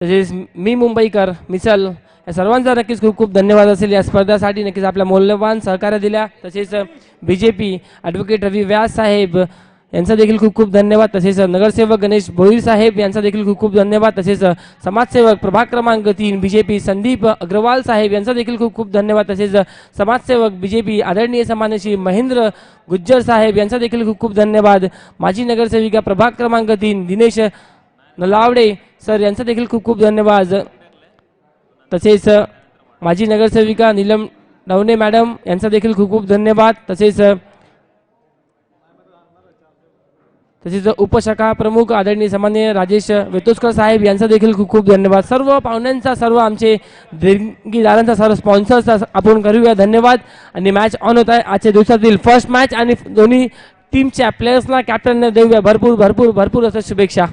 तसेच मी मुंबईकर मिसल या सर्वांचा नक्कीच खूप खूप धन्यवाद असेल या स्पर्धेसाठी नक्कीच आपल्या मौल्यवान सहकार्य दिल्या। तसेच बीजेपी ॲडव्होकेट रवी व्यास साहेब यांचा देखील खूप खूप धन्यवाद। तसेच नगरसेवक गणेश भोईर साहेब यांचा देखील खूप खूप धन्यवाद। तसेच समाजसेवक प्रभाग क्रमांक 3 बीजेपी संदीप अग्रवाल साहेब यांचा देखील खूप खूप धन्यवाद। तसेच समाजसेवक बीजेपी आदरणीय सन्माननीय महेंद्र गुज्जर साहेब यांचा देखील खूप खूप धन्यवाद। माजी नगरसेविका प्रभाग क्रमांक 3 दिनेश नलावडे सर यांचा देखील खूप खूप धन्यवाद। तसेच माजी नगरसेविका नीलम नवने मॅडम यांचा देखील खूप खूप धन्यवाद। तसेच उपशाखा प्रमुख आदरणीय सन्माननीय राजेश वेतोस्कर साहेब यांचा देखील खूप खूप धन्यवाद। सर्व पाहुण्यांचा सर्व आमचे देणगीदारांचा सर्व स्पॉन्सर्सचा आपण करूया धन्यवाद। आणि मॅच ऑन होत आहे आजच्या दिवसातील फर्स्ट मॅच आणि दोन्ही टीमच्या प्लेयर्सना कॅप्टनने देऊया भरपूर भरपूर भरपूर असं शुभेच्छा।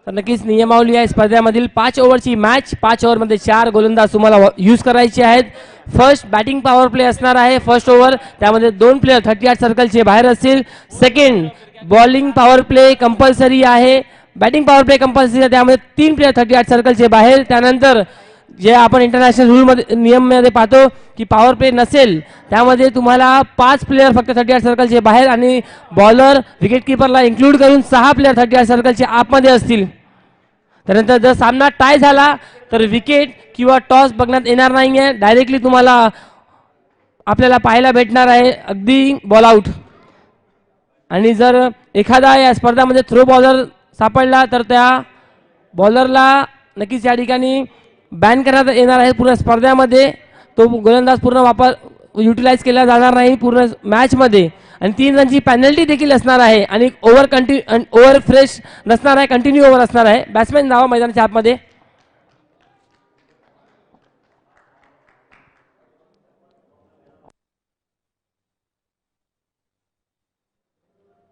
तर नक्कीच नियमावली आहे स्पर्धेमधील 5 ओव्हरची मॅच 5 ओव्हरमध्ये 4 गोलंदाज तुम्हाला यूज करायचे आहेत। फर्स्ट बॅटिंग पॉवर प्ले असणार आहे फर्स्ट ओव्हर त्यामध्ये 2 प्लेयर 38 सर्कलचे बाहेर असतील। Second bowling power play compulsory आहे बॅटिंग पॉवर प्ले कंपल्सरी आहे त्यामध्ये 3 प्लेयर 38 सर्कलचे बाहेर। त्यानंतर जे आपण इंटरनॅशनल रूल मध्ये नियम मध्ये पाहतो की पॉवर प्ले नसेल त्यामध्ये तुम्हाला 5 प्लेयर फक्त 38 सर्कलचे बाहेर आणि बॉलर विकेट किपरला इन्क्लूड करून 6 प्लेयर 38 सर्कलचे आतमध्ये असतील। त्यानंतर जर सामना टाय झाला तर विकेट किंवा टॉस बघण्यात येणार नाहीये डायरेक्टली तुम्हाला आपल्याला पाहायला भेटणार आहे अगदी बॉल आउट। आणि जर एखादा या स्पर्धेमध्ये थ्रो बॉलर सापडला तर त्या बॉलरला नक्कीच या ठिकाणी बॅन करण्यात येणार आहे पूर्ण स्पर्धेमध्ये। तो गोलंदाज पूर्ण युटिलाइज केला जाणार नाही पूर्ण मॅच मध्ये आणि 3 रनची पेनल्टी देखील असणार आहे आणि ओव्हर फ्रेश नसणार आहे कंटिन्यू ओव्हर असणार आहे। बॅट्समॅन जावा मैदानाच्या आतमध्ये।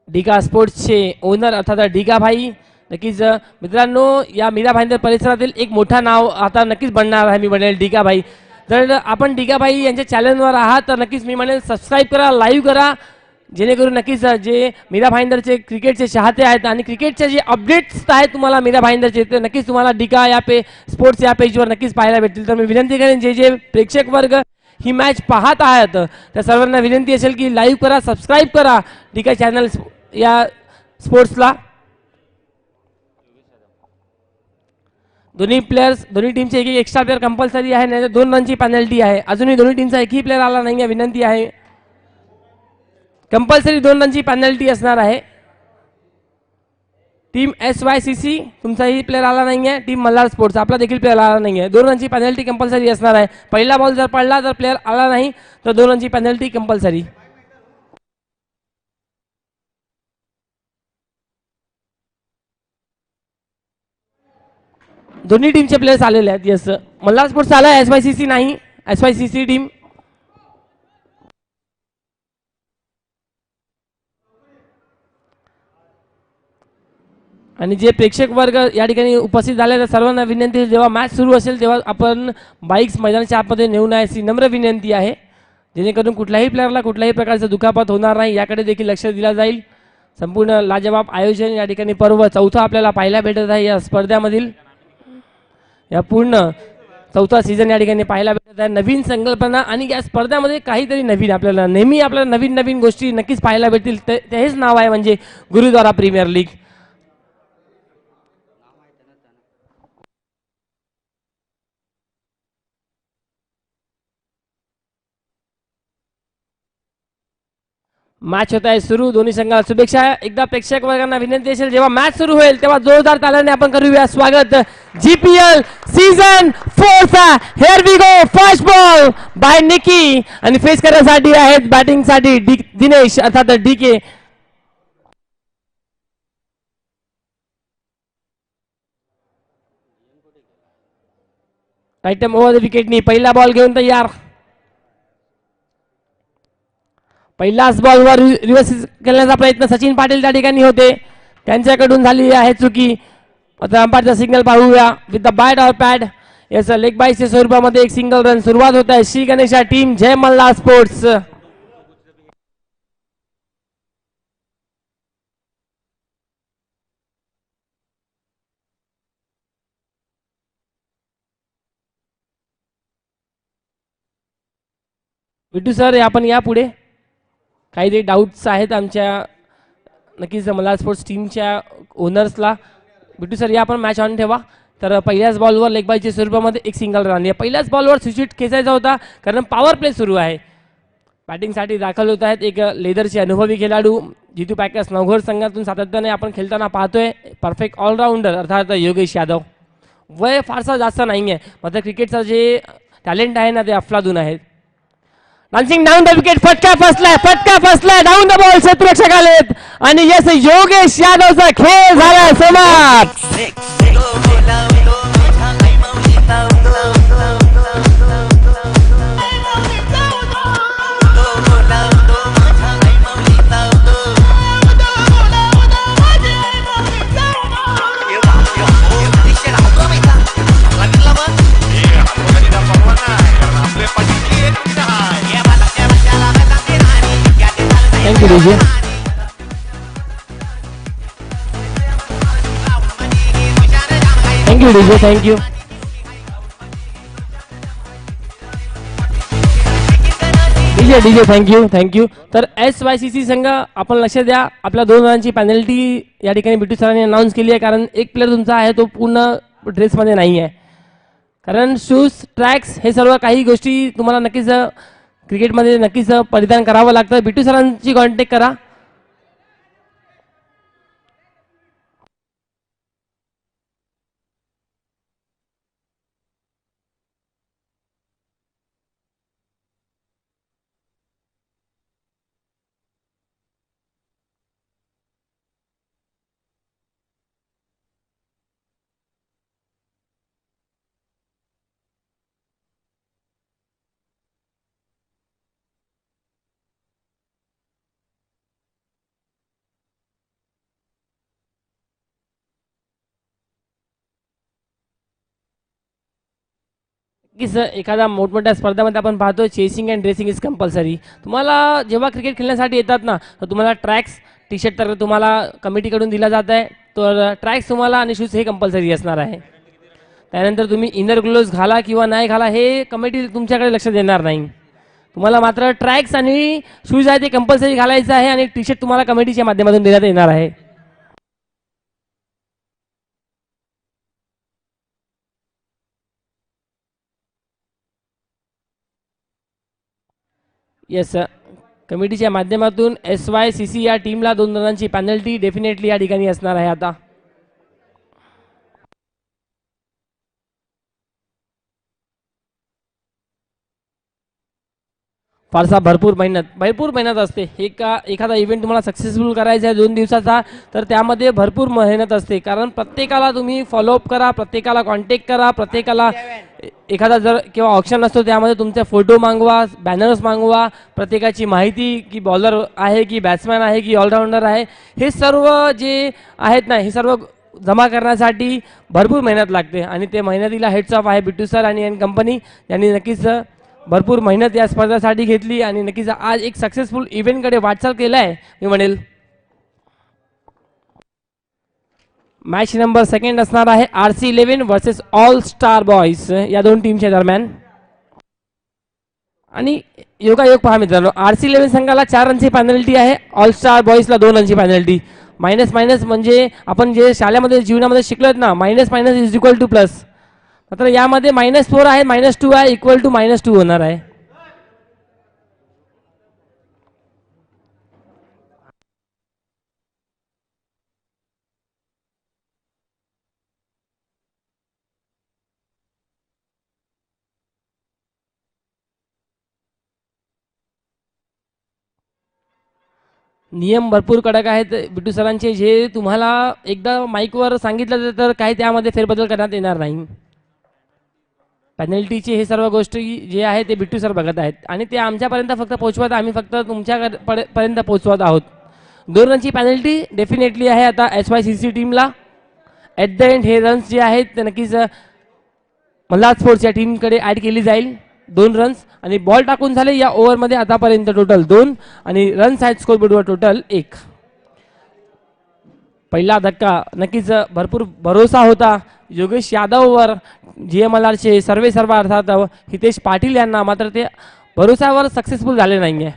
डिगा स्पोर्ट्सचे ओनर अर्थात डिगा भाई नक्कीच मित्रांनो या मीरा भाईंदर परिसरातील एक मोठा नाव आता नक्कीच बनणार आहे मी म्हणेल डिगा भाई। जर आपण डिगा भाई यांच्या चॅनलवर आहात तर नक्कीच मी म्हणेल सबस्क्राईब करा लाईव्ह करा जेणेकरून नक्कीच जे मीरा भाईंदरचे क्रिकेटचे चाहते आहेत आणि क्रिकेटचे जे अपडेट्स आहेत तुम्हाला मीरा भाईंदरचे ते नक्कीच तुम्हाला डिगा या स्पोर्ट्स या पेजवर नक्कीच पाहायला भेटतील। तर मी विनंती करेन जे प्रेक्षक वर्ग ही मॅच पाहत आहेत त्या सर्वांना विनंती असेल की लाईव्ह करा सबस्क्राईब करा डिगा चॅनल या स्पोर्ट्सला। दोन्ही प्लेयर्स दोन्ही टीमचे एक एक्स्ट्रा प्लेयर कंपल्सरी आहे नाही 2 रनची पेनल्टी आहे। अजूनही दोन्ही टीमचा एकही प्लेयर आला नाही आहे विनंती आहे कंपल्सरी 2 रनची पेनल्टी असणार आहे। टीम SYCC तुमचाही प्लेयर आला नाही आहे टीम मल्हार स्पोर्ट्स आपला देखील प्लेयर आला नाही आहे 2 रनची पेनल्टी कंपल्सरी असणार आहे। पहिला बॉल जर पडला तर प्लेयर आला नाही तर 2 रनची पेनल्टी कंपल्सरी। दोन्ही टीमचे प्लेयर्स आलेले आहेत यस मल्हार स्पोर्ट्स आला SYCC नाही SYCC टीम आणि जे प्रेक्षक वर्ग या ठिकाणी उपस्थित झाले त्या सर्वांना विनंती आहे, जेव्हा मॅच सुरू असेल तेव्हा आपण बाईक्स मैदानाच्या आतमध्ये नेऊ नये अशी नम्र विनंती आहे, जेणेकरून कुठल्याही प्लेअरला कुठल्याही प्रकारचं दुखापत होणार नाही याकडे देखील लक्ष दिलं जाईल. संपूर्ण लाजवाब आयोजन या ठिकाणी पर्व चौथा आपल्याला पाहायला भेटत आहे या स्पर्धेमधील. या पूर्ण चौथा सीझन या ठिकाणी पाहायला भेटत आहे. नवीन संकल्पना आणि या स्पर्धेमध्ये काहीतरी नवीन आपल्याला नेहमी आपल्याला नवीन नवीन गोष्टी नक्कीच पाहायला भेटतील. हेच नाव आहे म्हणजे गुरुद्वारा प्रीमियर लीग. मॅच होत आहे सुरू. दोन्ही संघाला शुभेच्छा. एकदा प्रेक्षक वर्गांना विनंती असेल, जेव्हा मॅच सुरू होईल तेव्हा जोरदार तालाने आपण करूया स्वागत जीपीएल सीझन 4 चा. Here we go. First ball by Niki आणि फेस करण्यासाठी आहेत बॅटिंग साठी दिनेश अर्थात डीके. आयटम ओव्हर द विकेटनी पहिला बॉल घेऊन तयार. पहिल्याच बॉलवर रिव्हर्स करण्याचा प्रयत्न सचिन पाटील त्या ठिकाणी होते, त्यांच्याकडून झाली आहे चुकी. आता अंपायरचा सिग्नल पाहूया. With the bat or pad. Yes, leg बाईच्या स्वरूपामध्ये एक सिंगल रन. सुरुवात होत आहे Shri Ganesha team Jai Malhar sports. Vithu sir आपण या पुढे. काहीतरी डाऊट्स आहेत आमच्या नक्कीच मल्हार स्पोर्ट्स टीमच्या ओनर्सला. बिट्टू सर या आपण मॅच ऑन ठेवा. तर पहिल्याच बॉलवर लेग बायच्या स्वरूपामध्ये एक सिंगल रन. या पहिल्याच बॉलवर स्विच खेचायचा होता कारण पॉवर प्ले सुरू आहे. बॅटिंगसाठी दाखल होत आहेत एक लेदरचे अनुभवी खेळाडू. जितू पॅकर्स नवघर संघातून सातत्याने आपण खेळताना पाहतोय. परफेक्ट ऑलराऊंडर अर्थात योगेश यादव. वय फारसा जास्त नाही आहे, मात्र क्रिकेटचं जे टॅलेंट आहे ना ते अफलातून आहेत. Dancing down the wicket. फटका फसलाय डाऊन द बॉल. क्षेत्ररक्षक आलेत आणि यस योगेश यादवचा खेळ झाला समाप्त. Thank you DJ. Thank you. DJ thank you. तर SYCC संघ आपण लक्ष द्या, आपल्या 2 रनांची पेनल्टी या ठिकाणी बिट्टू सरांनी अनाऊन्स केली आहे. कारण एक प्लेअर तुमचा आहे तो पूर्ण ड्रेसमध्ये नाही आहे. कारण शूज ट्रॅक्स हे सर्व काही गोष्टी तुम्हाला नक्कीच क्रिकेटमध्ये नक्कीच परिधान करावं लागतं. बिट्टू सरांची कॉन्टॅक्ट करा. की सर एखाद्या मोठमोठ्या स्पर्धेमध्ये आपण पाहतो chasing and dressing is compulsory. तुम्हाला जेव्हा क्रिकेट खेळण्यासाठी येतात ना तर तुम्हाला ट्रॅक्स टी शर्ट तर तुम्हाला कमिटीकडून दिला जात आहे. तर ट्रॅक्स तुम्हाला आणि शूज हे कंपल्सरी असणार आहे. त्यानंतर तुम्ही इनर ग्लोव्ज घाला किंवा नाही घाला हे कमिटी तुमच्याकडे लक्ष देणार नाही. तुम्हाला मात्र ट्रॅक्स आणि शूज आहे ते कंपल्सरी घालायचं आहे आणि टी शर्ट तुम्हाला कमिटीच्या माध्यमातून देण्यात येणार आहे. येस, कमिटीच्या माध्यमातून SYCC या टीमला 2 रनांची पेनल्टी डेफिनेटली या ठिकाणी असणार आहे. आता फारसा भरपूर मेहनत असते. एखादा इव्हेंट तुम्हाला सक्सेसफुल करायचा आहे 2 दिवसाचा तर त्यामध्ये भरपूर मेहनत असते. कारण प्रत्येकाला तुम्ही फॉलोअप करा, प्रत्येकाला कॉन्टॅक्ट करा, प्रत्येकाला एखादा जर किंवा ऑप्शन असतो त्यामध्ये तुमचे फोटो मागवा, बॅनर्स मागवा, प्रत्येकाची माहिती की बॉलर आहे की बॅट्समॅन आहे की ऑलराऊंडर आहे हे सर्व जे आहेत ना हे सर्व जमा करण्यासाठी भरपूर मेहनत लागते आणि ते मेहनतीला हेड्स ऑफ आहे बिट्टू सर आणि एन कंपनी यांनी नक्कीच भरपूर मेहनत या स्पर्धेसाठी घेतली आणि नक्कीच आज एक सक्सेसफुल इव्हेंटकडे वाटचाल केला आहे मी म्हणेल. मॅच नंबर सेकंड असणार आहे RC11 versus all star boys या दोन टीमच्या दरम्यान. आणि योगायोग पहा मित्रांनो, RC11 संघाला 4 रनची पॅनल्टी आहे, ऑल स्टार बॉईजला 2 रनची पॅनल्टी. मायनस मायनस म्हणजे आपण जे शाळेमध्ये जीवनामध्ये शिकलोत ना, minus minus is equal to plus. मात्र यामध्ये -4 आहे, -2 आहे, इक्वल टू -2 होणार आहे. नियम भरपूर कडक आहेत बिट्टू सरांचे, जे तुम्हाला एकदा माईकवर सांगितलं तर काही त्यामध्ये फेरबदल करण्यात येणार नाही. पेनल्टीचे हे सर्व गोष्टी जे आहे ते बिट्टू सर बघत आहेत आणि ते आमच्यापर्यंत फक्त पोहोचवत, आम्ही फक्त तुमच्यापर्यंत पोहोचवत आहोत. 2 रनची पेनल्टी डेफिनेटली आहे आता SYCC टीमला. ॲट द एंड हे रन्स जे आहेत ते नक्कीच मल्हार स्पोर्ट्स या टीमकडे ॲड केली जाईल. 2 रन्स आणि बॉल टाकून झाले या ओव्हरमध्ये आतापर्यंत टोटल 2 आणि रन्स आहेत स्कोरबोर्डवर टोटल 1. पहिला धक्का नक्कीच भरपूर भरोसा होता योगेश यादववर, GMLRचे सर्वेसर्वा अर्थात हितेश पाटील यांना, मात्र ते भरोसावर सक्सेसफुल झाले नाही आहे.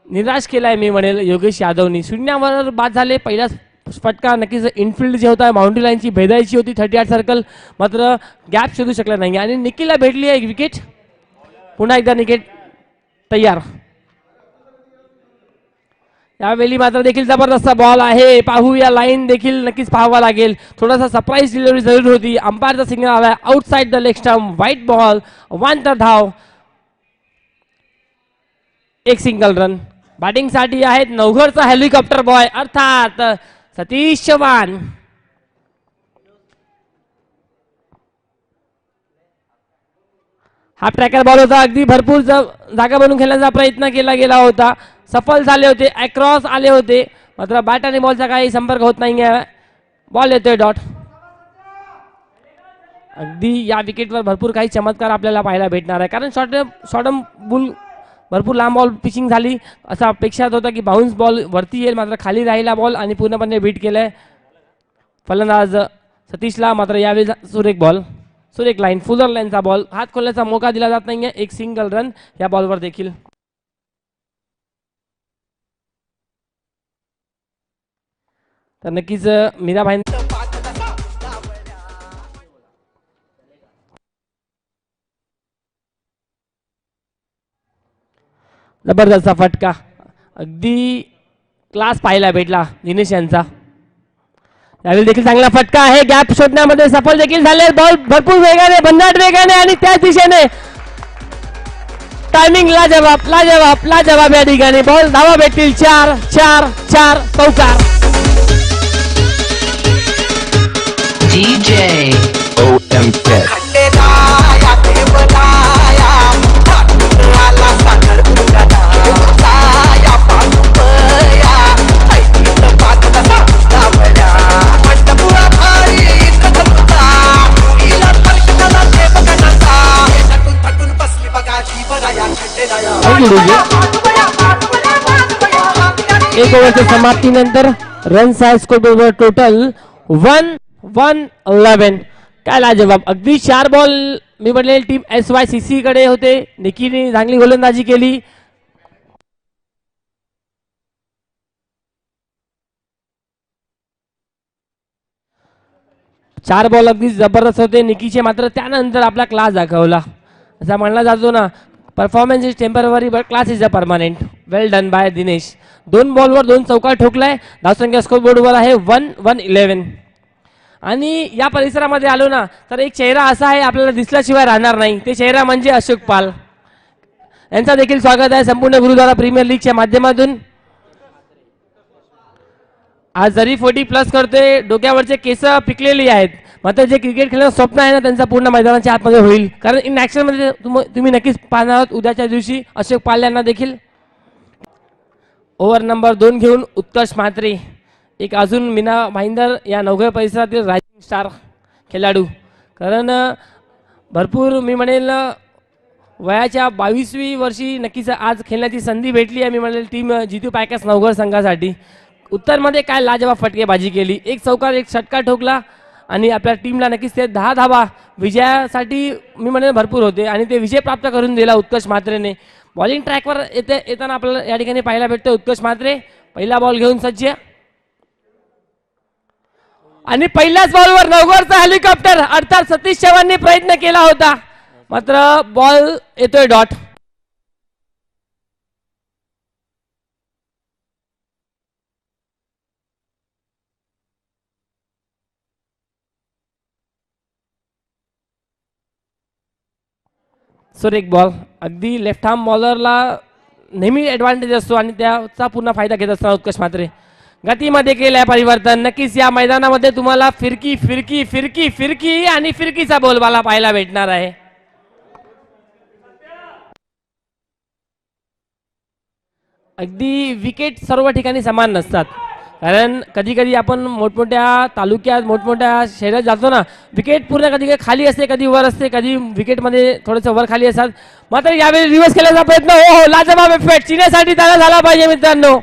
निराश केला आहे मी म्हणेल योगेश यादवनी. 0वर बाद झाले. पहिला फटका नक्कीच इनफिल्ड जे होता बाउंड्री लाईनची भेदायची होती 38 सर्कल, मात्र गॅप शोधू शकला नाही आणि निखिलला भेटली आहे एक विकेट. पुन्हा एकदा विकेट तयार. यावेळी मात्र देखील जबरदस्त बॉल आहे, पाहूया. लाईन देखील नक्कीच पाहावा लागेल. थोडासा सरप्राईज डिलिव्हरी जरूर होती. अंपायरचा सिग्नल आला outside the leg stump, white ball, 1 तर धाव, 1 सिंगल रन. बॅटिंगसाठी आहेत नवघरचा हेलिकॉप्टर बॉय अर्थात सतीश चव्हाण. हा ट्रॅकर बॉल होता, अगदी भरपूर जागा बनवून खेळण्याचा प्रयत्न केला गेला होता, सफल झाले होते, अक्रॉस आले होते, मात्र बॅट आणि बॉलचा काही संपर्क होत नाही आहे. बॉल येतोय डॉट. अगदी या विकेटवर भरपूर काही चमत्कार आपल्याला पाहायला भेटणार आहे, कारण शॉर्ट बुल भरपूर लांब बॉल पिचिंग झाली. असा अपेक्षात होता की बाउन्स बॉल वरती येईल, मात्र खाली राहिला बॉल आणि पूर्णपणे बीट केलंय फलंदाज सतीशला. मात्र यावेळी सुरेख बॉल, सुरेख लाईन, फुलर लाईनचा बॉल, हात खोलण्याचा मौका दिला जात नाहीये. 1 सिंगल रन या बॉलवर देखील. तर नक्कीच मीराभाई जबरदस्त फटका, अगदी क्लास पाहायला भेटला दिनेश यांचा. यावेळी देखील चांगला फटका आहे, गॅप शोधण्यामध्ये सफल देखील झाले. बॉल भरपूर वेगाने, भन्नाट वेगाने आणि त्याच दिशेने टायमिंग लाजवाब लाजवाब लाजवाब. या ठिकाणी बॉल धावा भेटतील 4 4 4 चौकार. DJ एक ओव्हरच्या समाप्तीनंतर रन्स आहे स्कोरबोर्डवर टोटल 1-1-11. काय लाजवाब, अगदी 4 बॉल मी म्हणले टीम SYCC कडे होते. निकीने चांगली गोलंदाजी केली. चार बॉल अगदी जबरदस्त होते निकीचे, मात्र त्यानंतर आपला क्लास दाखवला. असा म्हणला जातो ना, performance is temporary but class is a permanent. Well done bye Dinesh. 2 बॉलवर 2 चौकार ठोकलाय. धावसंख्या स्कोरबोर्डवर आहे 1-1-11. आणि या परिसरामध्ये आलो ना तर एक चेहरा असा आहे आपल्याला दिसल्याशिवाय राहणार नाही, ते चेहरा म्हणजे अशोक पाल. यांचा देखील स्वागत आहे संपूर्ण गुरुद्वारा प्रीमियर लीगच्या माध्यमातून. आज जरी 40+ करते, डोक्यावरचे केस पिकलेली आहेत, मात्र जे क्रिकेट खेळण्याचं स्वप्न आहे ना त्यांचा पूर्ण मैदानाच्या आतमध्ये होईल. कारण इन ऍक्शन मध्ये तुम्ही नक्कीच पाहणार आहात उद्याच्या दिवशी अशोक पाल यांना देखील. ओव्हर नंबर 2 घेऊन उत्कर्ष म्हात्रे एक अजून मीना भाईंदर या नवघर परिसरातील रायझिंग स्टार खेळाडू. कारण भरपूर मी म्हणेल वयाच्या 22वी वर्षी नक्कीच आज खेळण्याची संधी भेटली आहे. मी म्हणेल टीम जितू पॅकर्स नवघर संघासाठी उत्तरमध्ये काय लाजवाब फटकेबाजी केली. एक चौकार एक षटकार ठोकला आणि आपल्या टीमला नक्कीच ते 10 धावा विजयासाठी मी म्हणेल भरपूर होते आणि ते विजय प्राप्त करून दिला उत्कर्ष म्हात्रेने. बॉलिंग ट्रॅकवर येताना आपल्याला या ठिकाणी पाहायला भेटतं उत्कर्ष म्हात्रे. पहिला बॉल घेऊन सज्ज आणि पहिल्याच बॉलवर नवघरचा हेलिकॉप्टर अर्थात सतीश चव्हाणने प्रयत्न केला होता, मात्र बॉल येतोय डॉट. एक बॉल अगदी लेफ्ट आर्म बॉलरला नेहमी ॲडव्हान्टेज असतो आणि त्याचा पूर्ण फायदा घेत असताना उत्कर्ष म्हात्रे गतीमध्ये केलंय परिवर्तन. नक्कीच या मैदानामध्ये तुम्हाला फिरकी फिरकी फिरकी फिरकी आणि फिरकीचा बोलबाला पाहायला भेटणार आहे. अगदी विकेट सर्व ठिकाणी समान नसतात, कारण कधी कधी आपण मोठमोठ्या तालुक्यात मोठमोठ्या शहरात जातो ना, विकेट पूर्ण कधी कधी खाली असते कधी वर असते, कधी विकेटमध्ये थोडंसं वर खाली असतात. मात्र यावेळी रिव्हर्स केल्याचा प्रयत्न हो लाजवाब इफेक्ट चिन्यासाठी त्याला झाला पाहिजे मित्रांनो.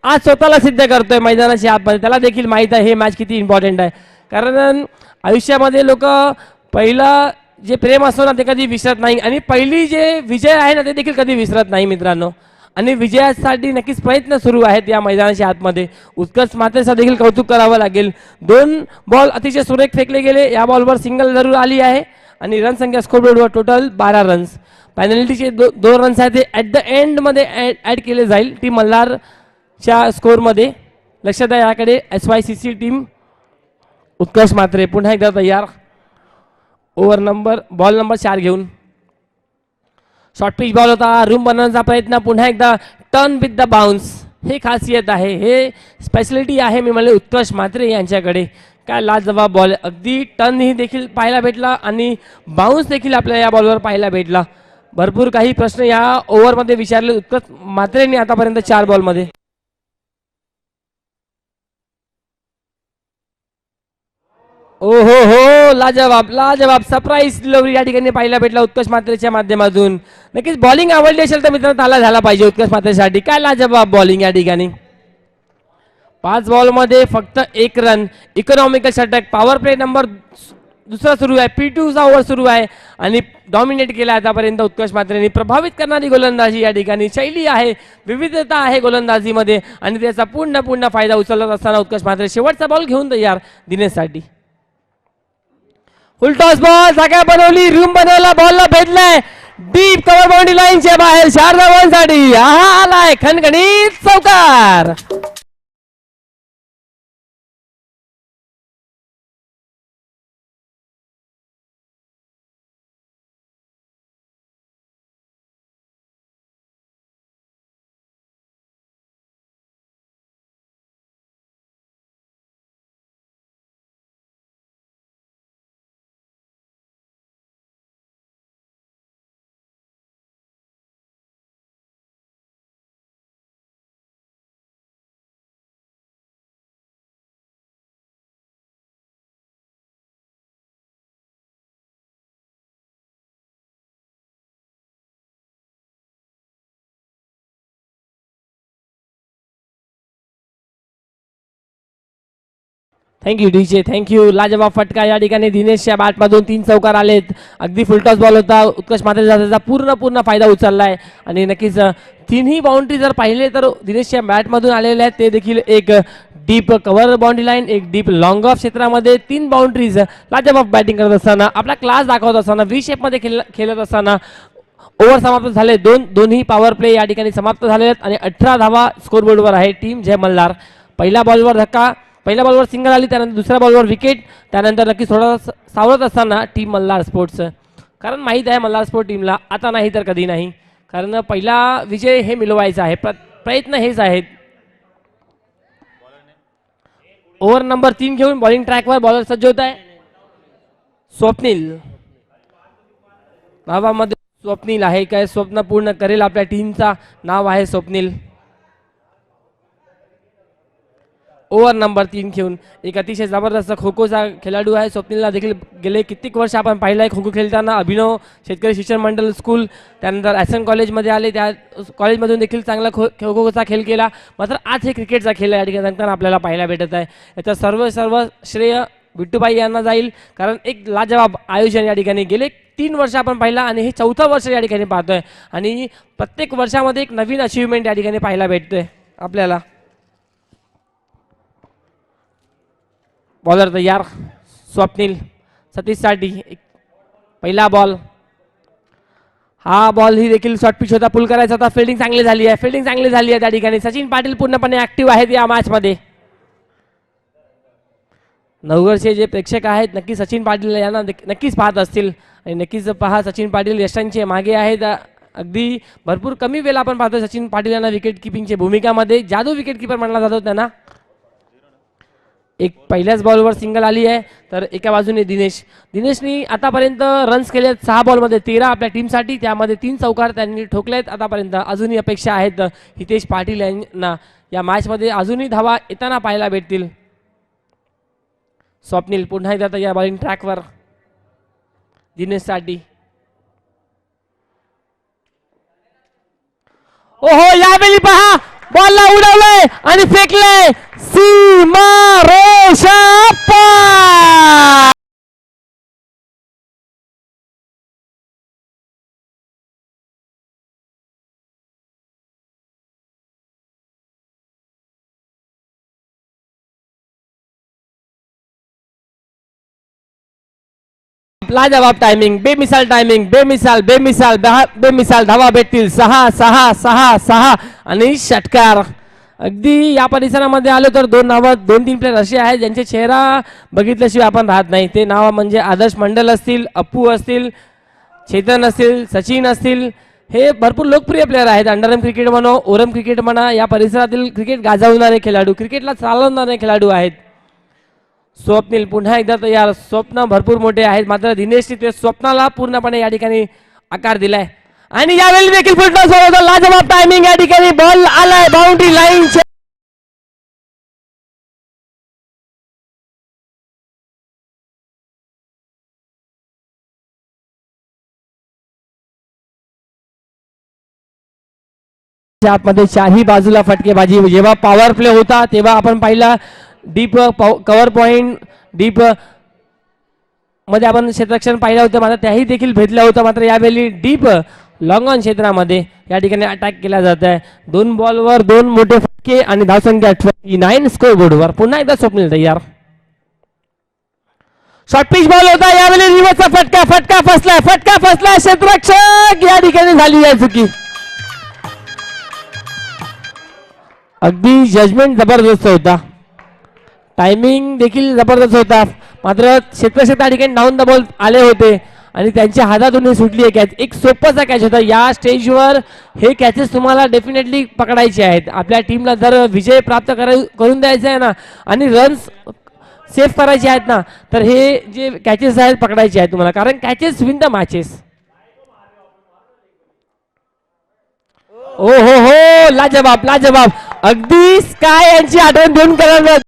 आज स्वतःला सिद्ध करतोय मैदानाची आतमध्ये, त्याला देखील माहीत आहे हे मॅच किती इम्पॉर्टंट आहे. कारण आयुष्यामध्ये लोक पहिलं जे प्रेम असतो ना ते कधी विसरत नाही आणि पहिली जे विजय आहे ना ते देखील कधी विसरत नाही मित्रांनो. आणि विजयासाठी नक्कीच प्रयत्न सुरू आहेत या मैदानाच्या आतमध्ये. उत्कर्ष म्हात्रेचं देखील कौतुक करावं लागेल. 2 बॉल अतिशय सुरेख फेकले गेले. या बॉलवर सिंगल जरूर आली आहे आणि रन संख्या स्कोरबोर्डवर टोटल 12 रन्स. पेनल्टीचे 2 रन्स आहेत ते ॲट द एंडमध्ये ॲड केले जाईल टीम मल्हारच्या स्कोरमध्ये. लक्षात आहे याकडे. SYCC टीम उत्कर्ष म्हात्रे पुन्हा एकदा तयार. बॉल नंबर 4 घेऊन शॉर्ट पिच बॉल होता. रूम बनवण्याचा प्रयत्न, पुन्हा एकदा टर्न विथ द बाउन्स. हे खासियत आहे, हे स्पेशलिटी आहे मी म्हणले उत्कर्ष म्हात्रे यांच्याकडे. काय लाजवाब बॉल, अगदी टर्न ही देखील पाहायला भेटला आणि बाउन्स देखील आपल्याला या बॉलवर पाहायला भेटला. भरपूर काही प्रश्न या ओव्हरमध्ये विचारले उत्कर्ष म्हात्रेंनी आतापर्यंत 4 बॉलमध्ये. ओ हो हो लाजवाब लाजवाब सरप्राईज डिलिव्हरी या ठिकाणी पाहायला भेटला उत्कर्ष म्हात्रेच्या माध्यमातून. नक्कीच बॉलिंग आवडली असेल तर मित्रांनो त्याला झाला पाहिजे उत्कर्ष म्हात्रेसाठी. काय लाजवाब बॉलिंग या ठिकाणी. 5 बॉलमध्ये फक्त 1 रन. इकॉनॉमिकल षटक. पॉवर प्ले नंबर 2 सुरू आहे. P2चा ओव्हर सुरू आहे आणि डॉमिनेट केला आतापर्यंत उत्कर्ष म्हात्रेंनी. प्रभावित करणारी गोलंदाजी या ठिकाणी, शैली आहे, विविधता आहे गोलंदाजीमध्ये आणि त्याचा पूर्ण फायदा उचलत असताना उत्कर्ष म्हात्रे शेवटचा बॉल घेऊन तयार दिनेशसाठी. फुलटॉस बॉल, जागा बनवली, रूम बनवला, बॉलला भेटलाय डीप कव्हर बाउंड्री लाईनच्या बाहेर 4 धावांसाठी. आलाय खणखणीत चौकार. Thank you DJ, thank you. लाजवाब फटका या ठिकाणी दिनेशच्या बॅटमधून 3 चौकार आलेत. अगदी फुलटॉस बॉल होता. उत्कर्ष म्हात्रे त्याचा पूर्ण फायदा उचललाय आणि नक्कीच 3ही बाउंड्री जर पाहिले तर दिनेशच्या बॅटमधून आलेले आहेत. ते देखील एक डीप कव्हर बाउंड्री लाईन, एक डीप लॉंग ऑफ क्षेत्रामध्ये 3 बाउंड्रीज. लाजवाब बॅटिंग करत असताना, आपला क्लास दाखवत असताना, 20 शेपमध्ये खेळत असताना ओव्हर समाप्त झाले. दोन्ही पॉवर प्ले या ठिकाणी समाप्त झाले आहेत आणि 18 धावा स्कोरबोर्डवर आहे टीम जय मल्हार. पहिल्या बॉलवर धक्का, पहिल्या बॉलवर सिंगल आली, त्यानंतर दुसऱ्या बॉलवर विकेट, त्यानंतर नक्की थोडा सावरत असताना टीम मल्हार स्पोर्ट्स. कारण माहीत आहे मल्हार स्पोर्ट टीमला आता नाही तर कधी नाही, कारण पहिला विजय हे मिळवायचा आहे. प्रयत्न हेच आहेत. ओव्हर नंबर 3 घेऊन बॉलिंग ट्रॅकवर बॉलर सज्ज होत आहे. स्वप्नील नावामध्ये स्वप्नील आहे. काय स्वप्न पूर्ण करेल आपल्या टीमचा नाव आहे स्वप्नील. ओव्हर नंबर 3 घेऊन एक अतिशय जबरदस्त खो खोचा खेळाडू आहे. स्वप्नीलला देखील गेले कित्येक वर्ष आपण पाहिलं आहे खो खो खेळताना. अभिनव शेतकरी शिक्षण मंडळ स्कूल, त्यानंतर ॲसन कॉलेजमध्ये आले, त्या कॉलेजमधून देखील चांगला खो खोचा खेळ केला. मात्र आज हे क्रिकेटचा खेळ या ठिकाणी आपल्याला पाहायला भेटत आहे. याचं सर्व श्रेय विठ्ठूबाई यांना जाईल, कारण एक लाजवाब आयोजन या ठिकाणी गेले 3 वर्ष आपण पाहिला आणि हे 4थं वर्ष या ठिकाणी पाहतोय आणि प्रत्येक वर्षामध्ये एक नवीन अचीवमेंट या ठिकाणी पाहायला भेटतोय आपल्याला. बॉलर तयार स्वप्नील सतीशसाठी. पहिला बॉल, हा बॉल ही देखील शॉर्ट पिच होता, पुल करायचा होता. फिल्डिंग चांगली झाली आहे त्या ठिकाणी. सचिन पाटील पूर्णपणे ऍक्टिव्ह आहेत या मॅचमध्ये. नवगरचे जे प्रेक्षक आहेत नक्की सचिन पाटील यांना नक्कीच पाहत असतील आणि नक्कीच पहा, सचिन पाटील यशांचे मागे आहेत. अगदी भरपूर कमी वेळा आपण पाहतो सचिन पाटील यांना विकेट किपिंगच्या भूमिकामध्ये. जादू विकेट किपर मानला जातो त्यांना. एक पहिल्याच बॉलवर सिंगल आली आहे. तर एका बाजूने दिनेशनी आतापर्यंत रन्स केले आहेत 6 बॉलमध्ये 13 आपल्या टीमसाठी, त्यामध्ये 3 चौकार त्यांनी ठोकले आहेत आतापर्यंत. अजूनही अपेक्षा आहेत हितेश पाटील यांना या मॅचमध्ये अजूनही धावा येताना पाहायला भेटतील. स्वप्नील पुन्हा एकदा या बॉलिंग ट्रॅकवर दिनेशसाठी. ओहो, यावेळी पहा बॉलला उडवलंय आणि फेकलंय सीमारेषा पार. लाजवाब टायमिंग, बेमिसाल टायमिंग, बेमिसाल धावा भेटतील 6 6 6 6 आणि षटकार. अगदी या परिसरामध्ये आलो तर 2-3 प्लेयर असे आहेत ज्यांचे चेहरा बघितल्याशिवाय आपण राहत नाही. ते नाव म्हणजे आदर्श मंडल असतील, अप्पू असतील, चेतन असतील, सचिन असतील. हे भरपूर लोकप्रिय प्लेयर आहेत. अंडरआर्म क्रिकेट म्हणा, ओरम क्रिकेट म्हणा, या परिसरातील क्रिकेट गाजवणारे खेळाडू, क्रिकेटला चालवणारे खेळाडू आहेत. स्वप्नील पुन्हा एकदा तयार. स्वप्न भरपूर मोठे आहेत, मात्र दिनेशने ते स्वप्नाला पूर्णपणे या ठिकाणी आकार दिलाय आणि यावेळी देखील फुलटॉस होता. लाजवाब टायमिंग या ठिकाणी. बॉल आलाय बाउंड्री लाईन. आतमध्ये चारही बाजूला फटकेबाजी. जेव्हा पॉवर प्ले होता तेव्हा आपण पाहिला डीप कव्हर पॉइंट, डीप मध्ये आपण क्षेत्ररक्षण पाहिलं होतं, मात्र त्याही देखील भेटलं होतं. मात्र यावेळी डीप लॉंग ऑन क्षेत्रामध्ये या ठिकाणी अटॅक केला जात आहे. 2 बॉलवर 2 मोठे फटके आणि धावसंख्या 29 स्कोर बोर्डवर. पुन्हा एकदा स्वप्नील तयार. शॉर्ट पिच बॉल होता, यावेळी रिव्हर्सचा फटका फसलाय क्षेत्ररक्षक या ठिकाणी झाली आहे चुकी. अगदी जजमेंट जबरदस्त होता, टायमिंग देखील जबरदस्त होता, मात्र क्षेत्ररक्षक त्या ठिकाणी डाऊन द बॉल आले होते आणि त्यांच्या हातातून सुटली आहे कॅच. एक सोपाचा कॅच होता. या स्टेजवर हे कॅचेस तुम्हाला डेफिनेटली पकडायचे आहेत. आपल्या टीमला जर विजय प्राप्त करून द्यायचा आहे ना आणि रन्स सेव्ह करायचे आहेत ना, तर हे जे कॅचेस आहेत पकडायचे आहेत तुम्हाला, कारण कॅचेस विन द मॅचेस. ओ हो, लाजवाब. अगदी स्काय यांची आठवण देऊन करणार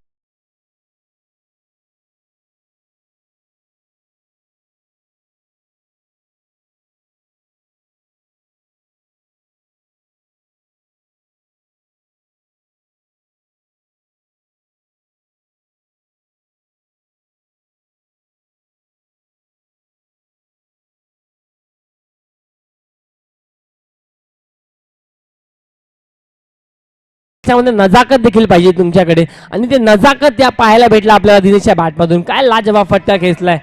त्यामध्ये नजाकत देखील पाहिजे तुमच्याकडे आणि ते नजाकत त्या पाहायला भेटला आपल्याला दिनेशच्या बॅटमधून. काय लाजवाब फटका खेचलाय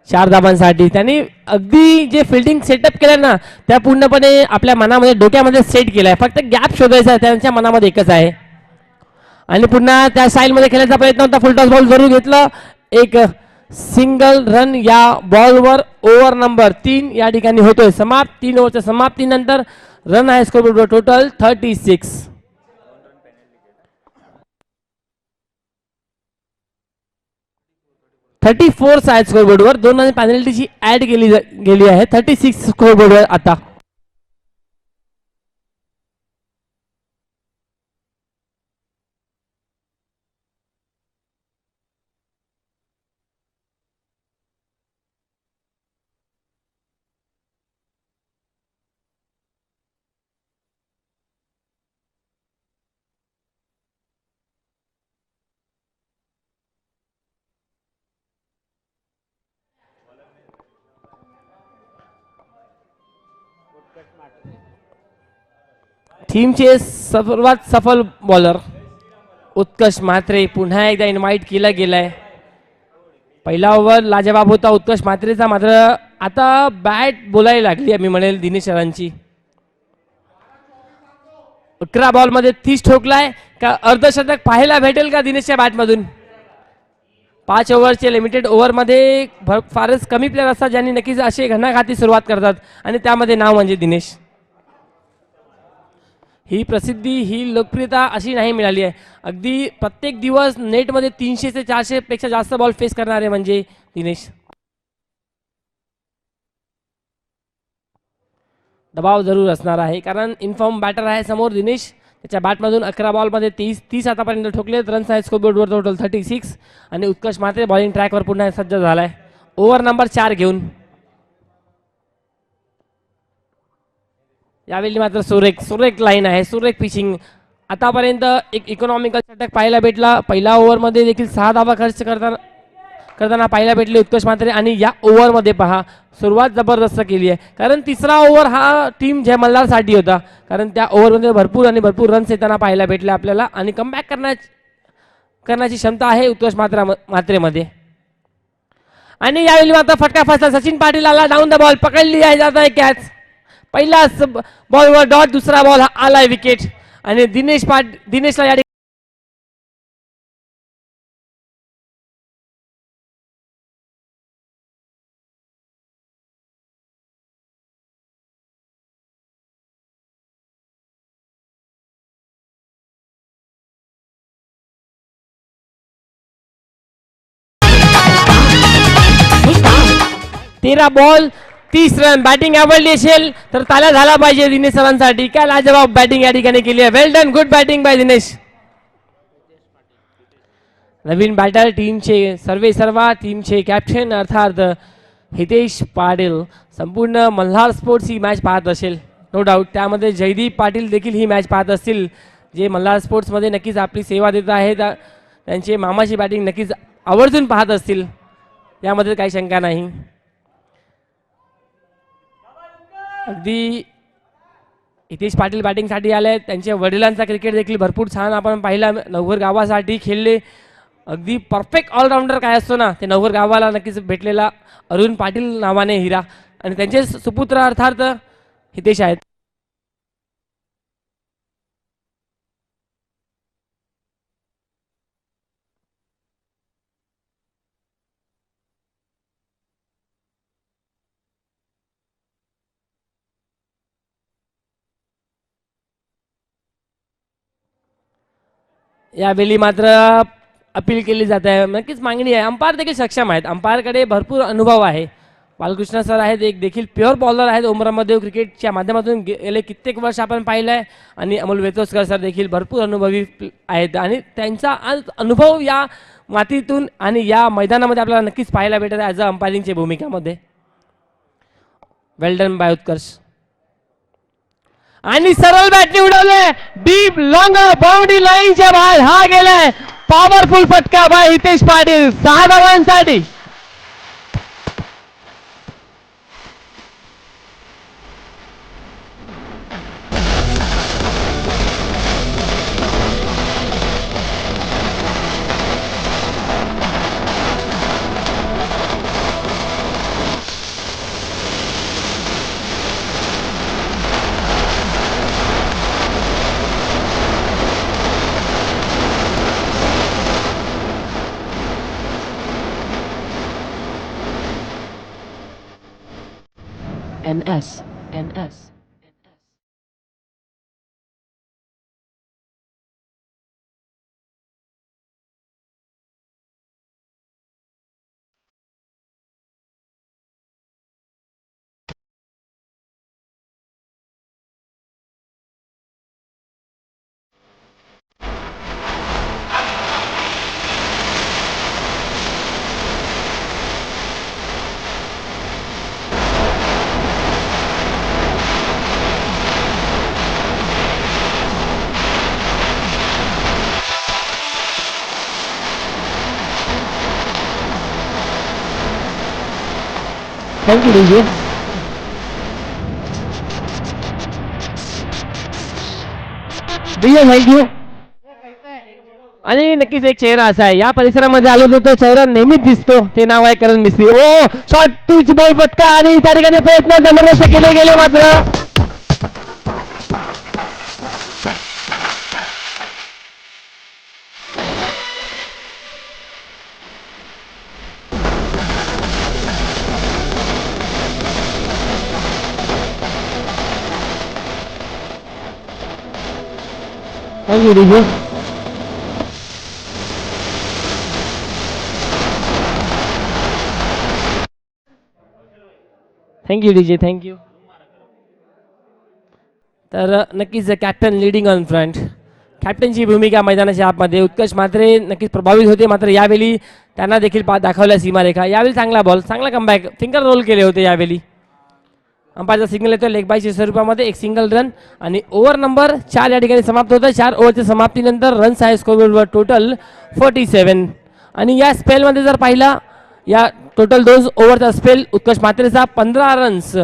4 धाबांसाठी. त्यांनी अगदी जे फिल्डिंग सेटअप केलं ना, त्या पूर्णपणे आपल्या मनामध्ये डोक्यामध्ये सेट केलाय. फक्त गॅप शोधायचा आहे, त्यांच्या मनामध्ये एकच आहे. आणि पुन्हा त्या स्टाईलमध्ये खेळण्याचा प्रयत्न होता. फुलटॉस बॉल जरूर घेतलं. एक सिंगल रन या बॉलवर. ओव्हर नंबर 3 या ठिकाणी होतोय समाप्त. 3 ओव्हरच्या समाप्तीनंतर रन आहे स्कोर टोटल 36. 34 आहे स्कोरबोर्डवर. 2 रन पेनल्टीची ऍड गेली आहे. 36 स्कोरबोर्डवर आता. टीमचे सर्वात सफल बॉलर उत्कर्ष म्हात्रे पुन्हा एकदा इन्व्हाइट केला गेलाय. पहिला ओव्हर लाजवाब होता उत्कर्ष म्हात्रेचा, मात्र आता बॅट बोलायला लागली मी म्हणेल दिनेश सरांची. 11 बॉलमध्ये 30 ठोकलाय का अर्धशतक पाहायला भेटेल का दिनेशच्या बॅटमधून. 5 ओव्हरचे लिमिटेड ओव्हरमध्ये फारच कमी प्लेअर असतात ज्यांनी नक्कीच असे घणाघाती सुरुवात करतात आणि त्यामध्ये नाव म्हणजे दिनेश. ही प्रसिद्धी ही लोकप्रियता अशी नाही मिळाली आहे. अगदी प्रत्येक दिवस नेटमध्ये 300 ते 400 पेक्षा जास्त बॉल फेस करणारे म्हणजे दिनेश. दबाव जरूर असणार आहे कारण इनफॉर्म बॅटर आहे समोर दिनेश. त्याच्या बॅटमधून 11 बॉलमध्ये 30 आतापर्यंत ठोकलेत. रन्स आहेत स्कोरबोर्डवर टोटल 36 आणि उत्कर्ष म्हात्रे बॉलिंग ट्रॅकवर पुन्हा सज्ज झालाय ओव्हर नंबर 4 घेऊन. यावेळी मात्र सुरेख लाईन आहे, सुरेख पिचिंग. आतापर्यंत एक इकॉनॉमिकल षटक पाहायला भेटला. पहिल्या ओव्हरमध्ये देखील 6 धावा खर्च करताना पाहायला भेटले उत्कर्ष म्हात्रे आणि या ओव्हरमध्ये पहा सुरुवात जबरदस्त केली आहे कारण तिसरा ओव्हर हा टीम जय मल्हारसाठी होता कारण त्या ओव्हरमध्ये भरपूर रन्स येताना पाहायला भेटले आपल्याला आणि कमबॅक करण्याची क्षमता आहे उत्कर्ष म्हात्रेमध्ये. आणि यावेळी मात्र फटका फसला. सचिन पाटील आला डाऊन द बॉल, पकडली आहे जात आहे कॅच. पहिला बॉलवर डॉट, दुसरा बॉल हा आलाय विकेट आणि दिनेशला या तेरा बॉल 30 रन. बॅटिंग आवडली असेल तर ताल्या झाला पाहिजे दिनेश सरांसाठी. काय लाजवाब बॅटिंग या ठिकाणी केली आहे. Well done, good batting by Dinesh. नवीन बॅटर टीमचे सर्वा टीमचे कॅप्टन अर्थात हितेश पाटील संपूर्ण मल्हार स्पोर्ट्स ही मॅच पाहत असेल नो डाऊट. त्यामध्ये जयदीप पाटील देखील ही मॅच पाहत असतील जे मल्हार स्पोर्ट्समध्ये नक्कीच आपली सेवा देत आहेत. त्यांचे मामाची बॅटिंग नक्कीच आवर्जून पाहत असतील, यामध्ये काही शंका नाही. अगदी हितेश पाटील बॅटिंगसाठी आले. त्यांच्या वडिलांचा क्रिकेट देखील भरपूर छान आपण पाहिला. नवघर गावासाठी खेळले. अगदी परफेक्ट ऑलराऊंडर काय असतो ना, ते नवघर गावाला नक्कीच भेटलेला अरुण पाटील नावाने हिरा आणि त्यांचे सुपुत्र अर्थात हितेश आहेत. यावेळी मात्र अपील केली जात आहे, नक्कीच मागणी आहे. अंपायर देखील सक्षम आहेत, अंपायरकडे भरपूर अनुभव आहे. बालकृष्ण सर आहेत, एक देखील प्युअर बॉलर आहेत. उमरामध्ये क्रिकेटच्या माध्यमातून गेले कित्येक वर्ष आपण पाहिलं आहे आणि अमोल वेतोसकर सर देखील भरपूर अनुभवी आहेत आणि त्यांचा अनुभव या मातीतून आणि या मैदानामध्ये आपल्याला नक्कीच पाहायला भेटत आहे ॲज अ अंपायरिंगच्या भूमिकामध्ये. Well done by Utkarsh. आणि सरळ बॅटने उडवले डीप लॉंग बाउंड्री लाईनच्या बाहेर हा गेलाय. पॉवरफुल फटका बाय हितेश पाटील 6 धावांसाठी. NS. Thank you, DJ. भैया थँक्यू. आणि नक्कीच एक चेहरा असा आहे, या परिसरामध्ये आलो तर तो चेहरा नेहमीच दिसतो, ते नाव आहे करण मिस्त्री. ओ शॉट टूच बॉल फटका आणि त्या ठिकाणी प्रयत्न जबरदस्त केले गेले मात्र thank you DJ. Thank you DJ thank you. तर नक्कीच कॅप्टन लिडिंग ऑन फ्रंट, कॅप्टनची भूमिका मैदानाच्या आतमध्ये. उत्कर्ष मात्रे नक्कीच प्रभावित होते, मात्र यावेळी त्यांना देखील दाखवल्या सीमारेखा. यावेळी चांगला बॉल, चांगला कमबॅक, फिंगर रोल केले होते यावेळी. अंपायरचा सिग्नल येतो लेग बायच्या स्वरूपामध्ये, एक सिंगल रन आणि ओव्हर नंबर 4 या ठिकाणी समाप्त होतं. 4 ओव्हरच्या समाप्तीनंतर रन्स आहे स्कोरबोर्डवर टोटल 47. आणि या स्पेलमध्ये जर पाहिला, या टोटल 2 ओव्हरचा स्पेल उत्कर्ष मात्रेचा 15 रन्स,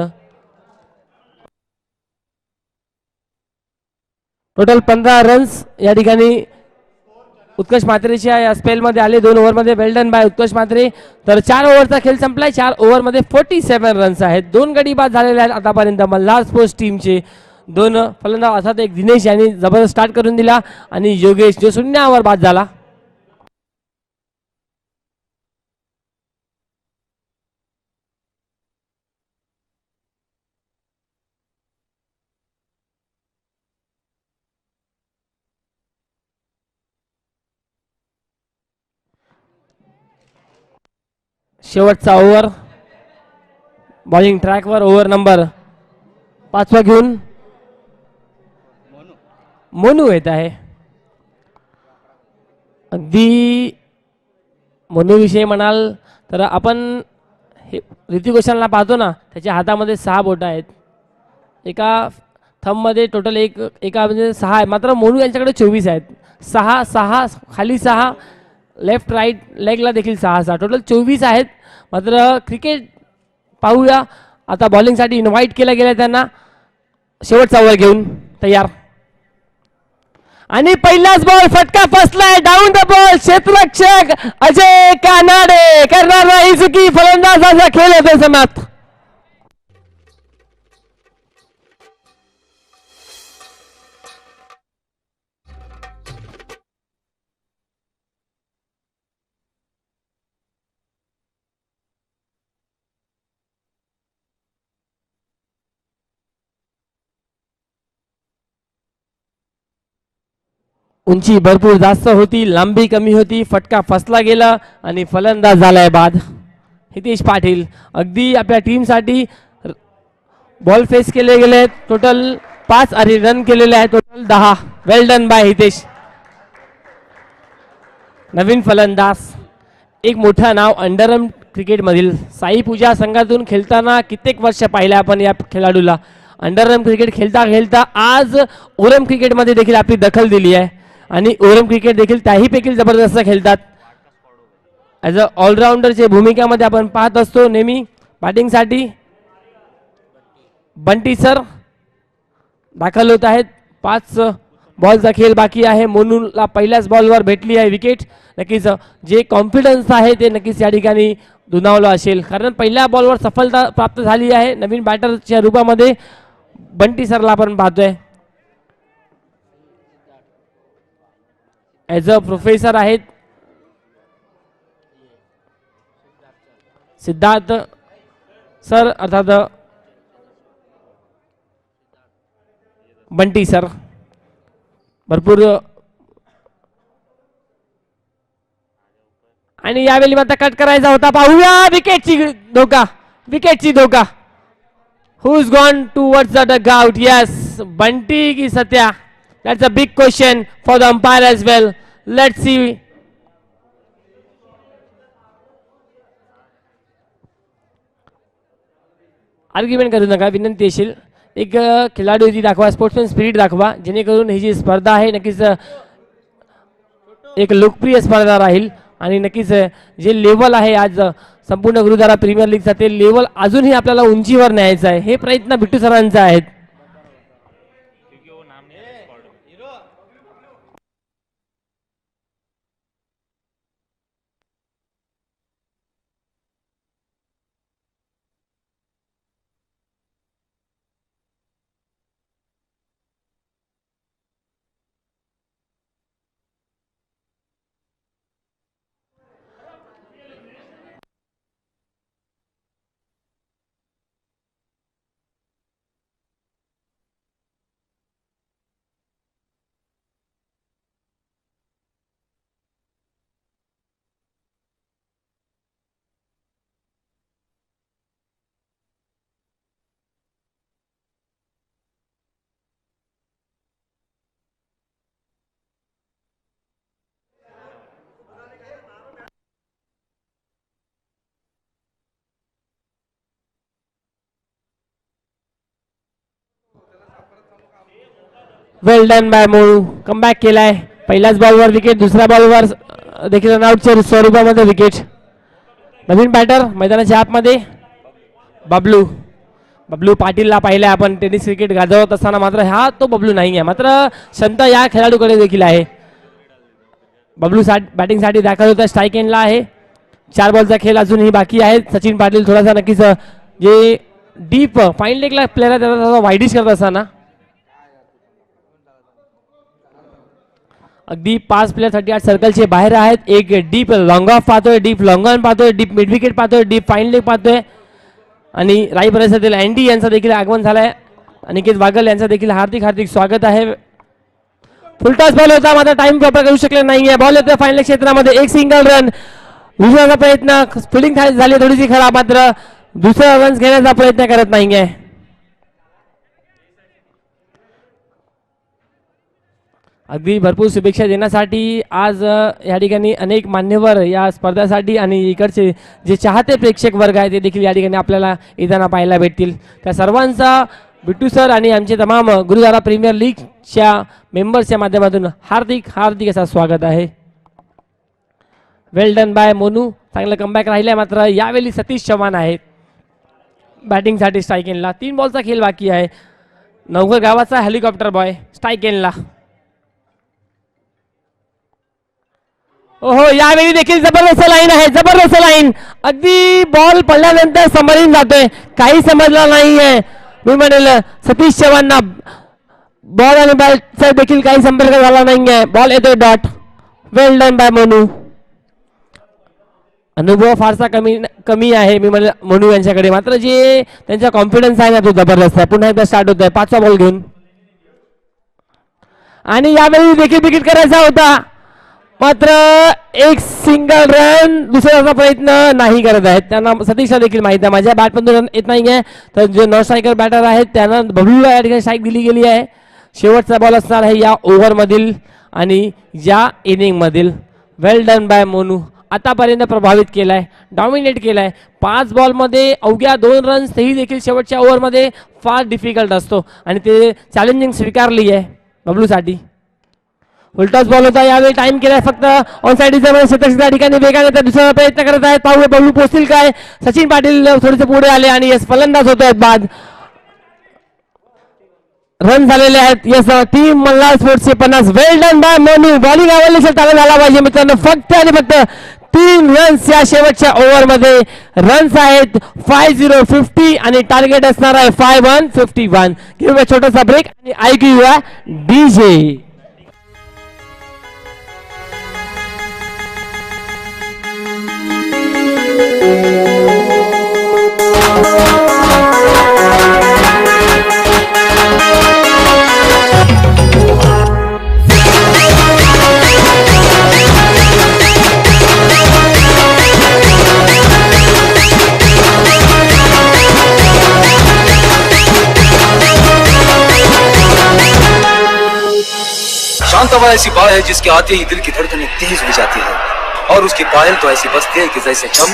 टोटल 15 रन्स या ठिकाणी उत्कर्ष मात्रेच्या या स्पेलमध्ये आले 2 ओव्हरमध्ये. वेल डन बाय उत्कर्ष मात्रे. तर 4 ओव्हरचा खेळ संपलाय, 4 ओव्हरमध्ये 47 रन्स आहेत. 2 गडी बाद झालेले आहेत आतापर्यंत मल्हार स्पोर्ट्स टीमचे. 2 फलंदाज अर्थात एक दिनेश यांनी जबरदस्त स्टार्ट करून दिला आणि योगेश जो शून्यावर बाद झाला. शेवटचा ओव्हर बॉलिंग ट्रॅकवर, ओव्हर नंबर 5 घेऊन मोनू येत आहे. अगदी मोनू विषयी म्हणाल तर आपण हे ऋतिक रोशनला पाहतो ना, त्याच्या हातामध्ये 6 बोटं आहेत, एका थंबमध्ये टोटल एका म्हणजे 6 आहे, मात्र मोनू यांच्याकडे 24 आहेत. 6 खाली 6, लेफ्ट राईट लेगला देखील 6 टोटल 24 आहेत. मात्र क्रिकेट पाहूया आता. बॉलिंगसाठी इन्व्हाइट केलं गेलं त्यांना. शेवटचा ओव्हर घेऊन तयार आणि पहिलाच बॉल फटका फसलाय. डाऊन द बॉल, क्षेत्ररक्षक अजय कानाडे करणार नाही चुकी. फलंदाजाचा खेळ होते समाप्त. उंची भरपूर जास्त होती, लांबी कमी होती, फटका फसला गेला आणि फलंदाज झालाय बाद. हितेश पाटील अगदी आपल्या टीमसाठी बॉल फेस केले गेले, टोटल 5 आणि रन केलेले आहेत total 10. Well done by Hitesh. नवीन फलंदाज, एक मोठं नाव अंडरआर्म क्रिकेटमधील. साई पूजा संघातून खेळताना कित्येक वर्ष पाहिलं आपण या खेळाडूला. अंडरआर्म क्रिकेट खेळता खेळता आज ओरम क्रिकेटमध्ये देखील आपली दखल दिली आहे आणि ओरम क्रिकेट देखील त्याहीपैकी जबरदस्त खेळतात. ॲज अ ऑलराऊंडरच्या भूमिकामध्ये आपण पाहत असतो नेहमी. बॅटिंगसाठी बंटी सर दाखल होत आहेत. 5 बॉलचा खेळ बाकी आहे. मोनूला पहिल्याच बॉलवर भेटली आहे विकेट. नक्कीच जे कॉन्फिडन्स आहे ते नक्कीच या ठिकाणी दुणावलं असेल, कारण पहिल्या बॉलवर सफलता प्राप्त झाली आहे. नवीन बॅटरच्या रूपामध्ये बंटी सरला आपण पाहतोय. ॲज अ प्रोफेसर आहेत सिद्धार्थ सर, अर्थात बंटी सर. भरपूर आणि यावेळी मात्र कट करायचा होता. पाहूया विकेटची धोका, विकेटची धोका. Who is gone towards the dugout? Yes, Bunty की Satya? That's a big question for the umpire as well. Let's see. Argument करू नका, विनंती असेल. एक खेळाडू जी दाखवा, स्पोर्ट्समॅन स्पिरिट दाखवा, जेणेकरून ही जी स्पर्धा आहे नक्कीच एक लोकप्रिय स्पर्धा राहील. आणि नक्कीच जे लेवल आहे आज संपूर्ण गुरुद्वारा प्रीमियर लीगचा, ते लेवल अजूनही आपल्याला उंचीवर न्यायचं आहे. हे प्रयत्न बिट्टू सरांचा आहेत. वेल डन बाय मोनू. कमबॅक केलाय. पहिल्याच बॉलवर विकेट, दुसऱ्या बॉलवर देखील रनआउटच्या स्वरूपामध्ये विकेट. नवीन बॅटर मैदानाच्या आतमध्ये बबलू. बबलू पाटीलला पाहिलं आपण टेनिस क्रिकेट गाजवत असताना, मात्र हा तो बबलू नाही आहे, मात्र क्षमता या खेळाडूकडे देखील आहे. बबलू बॅटिंगसाठी दाखल होता. स्ट्राईक एंडला आहे. 4 बॉलचा खेळ अजूनही बाकी आहे. सचिन पाटील थोडासा नक्कीच जे डीप फाईन लेगला प्लेअर आहे त्याचा वाईडिश करत असताना अगदी 5 प्लेयर 38 सर्कलचे बाहेर आहेत. एक डीप लॉंग ऑफ पाहतोय, डीप लॉंग ऑन पाहतोय, डीप मिड विकेट पाहतोय, डीप फाईन लेग पाहतोय. आणि राई परिसरातील अँडी यांचं देखील आगमन झालंय. अनिकेत वागल यांचं देखील हार्दिक हार्दिक स्वागत आहे. फुलटॉस बॉल होता, मात्र टाइम प्रॉपर करू शकले नाहीये. बॉल येतोय फायनल क्षेत्रामध्ये. एक सिंगल रन. विजयाचा प्रयत्न, फिल्डिंग झाली थोडीशी खराब, मात्र दुसरा रन्स घेण्याचा प्रयत्न करत नाहीये. अगदी भरपूर शुभेच्छा देण्यासाठी आज या ठिकाणी अनेक मान्यवर या स्पर्धेसाठी आणि इकडचे जे चाहते प्रेक्षक वर्ग आहे ते देखील या ठिकाणी आपल्याला येताना पाहायला भेटतील. त्या सर्वांचा बिट्टू सर आणि आमचे तमाम गुरुद्वारा प्रीमियर लीगच्या मेंबर्सच्या माध्यमातून हार्दिक हार्दिक असा स्वागत आहे. Well done by Monu. चांगलं कमबॅक राहिलं, मात्र यावेळी सतीश चव्हाण आहेत बॅटिंगसाठी स्ट्राईक एंडला. 3 बॉलचा खेळ बाकी आहे. नवघर गावाचा हेलिकॉप्टर बॉय स्ट्राईक एंडला. ओहो, यावेळी देखील जबरदस्त लाईन आहे, जबरदस्त लाईन. अगदी बॉल पडल्यानंतर समोरील जातोय, काही समजलं नाहीये. मी म्हणेल सतीश चव्हाणना बॉल आणि बॅटचा देखील काही संपर्क झाला नाहीये. बॉल येतोय dot. Well done by Monu. अनुभव फारसा कमी आहे मी म्हणेल मोनू यांच्याकडे, मात्र जे त्यांचा कॉन्फिडन्स आहे ना तो जबरदस्त आहे. पुन्हा एकदा स्टार्ट होत आहे 5वा बॉल घेऊन. आणि यावेळी देखील विकेट करायचा होता, मात्र एक सिंगल रन दुसऱ्याचा प्रयत्न नाही करत आहेत. त्यांना सतीशला देखील माहिती आहे माझ्या बॅटमधून रन येत नाहीये. तर जे नॉन स्ट्रायकर बॅटर आहेत त्यांना बबलूला या ठिकाणी स्ट्राईक दिली गेली आहे. शेवटचा बॉल असणार आहे या ओव्हरमधील आणि या इनिंगमधील. वेल डन बाय मोनू. आतापर्यंत प्रभावित केलाय, डॉमिनेट केलाय. 5 बॉलमध्ये अवघ्या 2 रन्स, तेही देखील शेवटच्या ओव्हरमध्ये फार डिफिकल्ट असतो आणि ते चॅलेंजिंग स्वीकारली आहे बबलूसाठी. उलटाच बॉल होता, यावेळी टाइम केलाय फक्त ऑन साइड त्या ठिकाणी वेगाने त्या दुसरा प्रयत्न करत आहेत. पाहूया बबलू पोहोचतील काय. सचिन पाटील थोडेसे पुढे आले आणि यस फलंदाज होत आहेत बाद. रन झालेले आहेत. यस टीम मल्हार स्पोर्ट्सचे 50. Well done by Monu. Bowling available चांगला झाला पाहिजे मित्रांनो. फक्त आणि फक्त 3 रन्स या शेवटच्या ओव्हरमध्ये. रन्स आहेत 50 आणि टार्गेट असणार आहे 51. घेऊया छोटासा ब्रेक आणि ऐकूया डीजे. शांतवा ऐसी बात है जिसके आते ही दिल की धड़कनें तेज हो जाती है और उसकी पायल तो ऐसी बजती है कि जैसे चम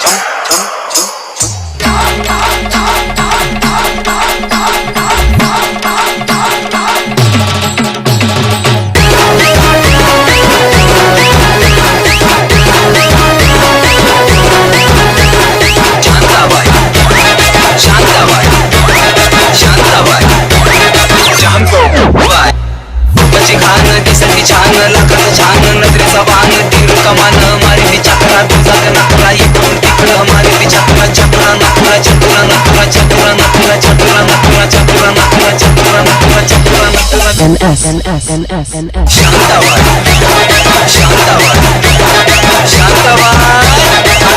चम चम चम खान किसकी छान लखन छान नजरेचा बाण तीर कमान मारी ती चक्रा तुझा नखरा इकडून तिकडं मारी ती चक्रा चक्रा नखरा चक्रा नखरा चक्रा नखरा चक्रा नखरा चक्रा नखरा चक्रा नखरा चक्रा नखरा शांताबाई शांताबाई शांताबाई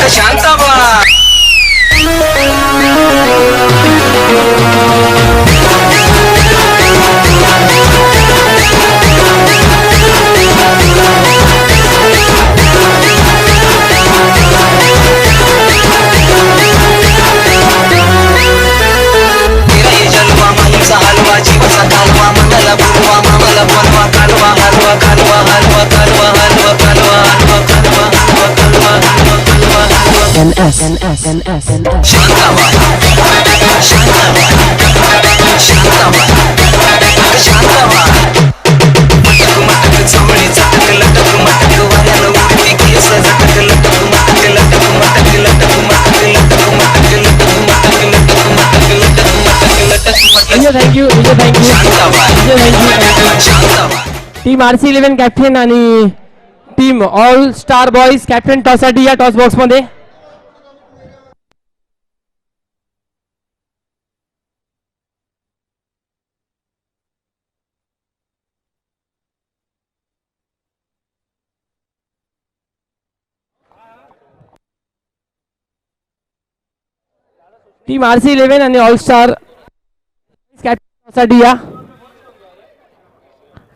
शांताबाई. हलवा जीवाचा कालवा मंगला बोलवा मामाला बोलवा कालवा हलवा कालवा हलवा कालवा हलवा कालवा हलवा कालवा हलवा कालवा हलवा कालवा शांताबाई शांताबाई शांताबाई शांताबाई. थँक्यू थँक्यू शांताबाद शांताबाद टीम RC11 कॅप्टन आणि team all star boys captain टॉससाठी या टॉस बॉक्स मध्ये. टीम RC11 आणि ऑल स्टार कॅप्टन साठी या.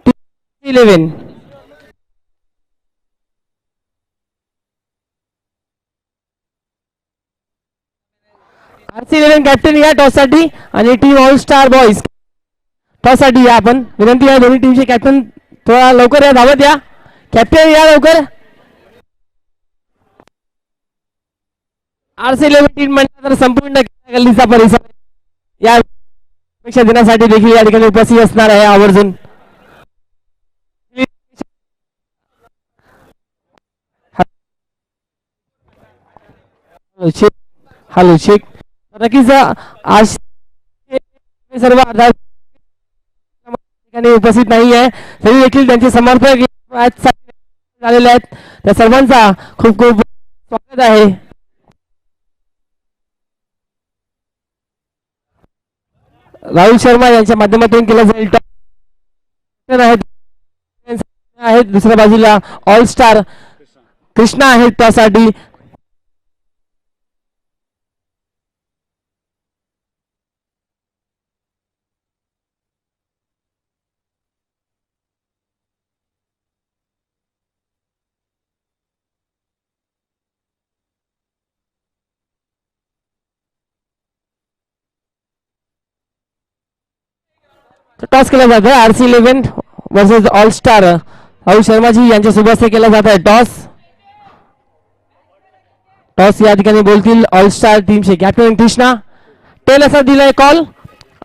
टीम RC11 RC11 कॅप्टन या टॉस साठी आणि team all star boys toss साठी या. आपण विनंती आहे दोन्ही टीमचे कॅप्टन थोडा लवकर या, धावत या. कॅप्टन या लवकर. RC11 टीम म्हणतात तर संपूर्ण गल्लीचा परिसर या पेक्षा देण्यासाठी देखील या ठिकाणी उपस्थित असणार आहे आवर्जून. हॅलो शेख नक्कीच आज सर्व ठिकाणी उपस्थित नाही आहे तरी देखील त्यांचे समर्थक झालेले आहेत. त्या सर्वांचा खूप खूप स्वागत आहे. राहुल शर्मा यांच्या माध्यमातून केला जाईल. आहेत दुसऱ्या बाजूला ऑल स्टार कृष्णा आहेत त्यासाठी. टॉस केला जात आहे RC11 versus all star. Rahul Sharmaji यांच्या सोबत केला जात आहे टॉस. टॉस या ठिकाणी बोलतील ऑल स्टार टीमचे कॅप्टन कृष्णा. टेल असा दिलाय कॉल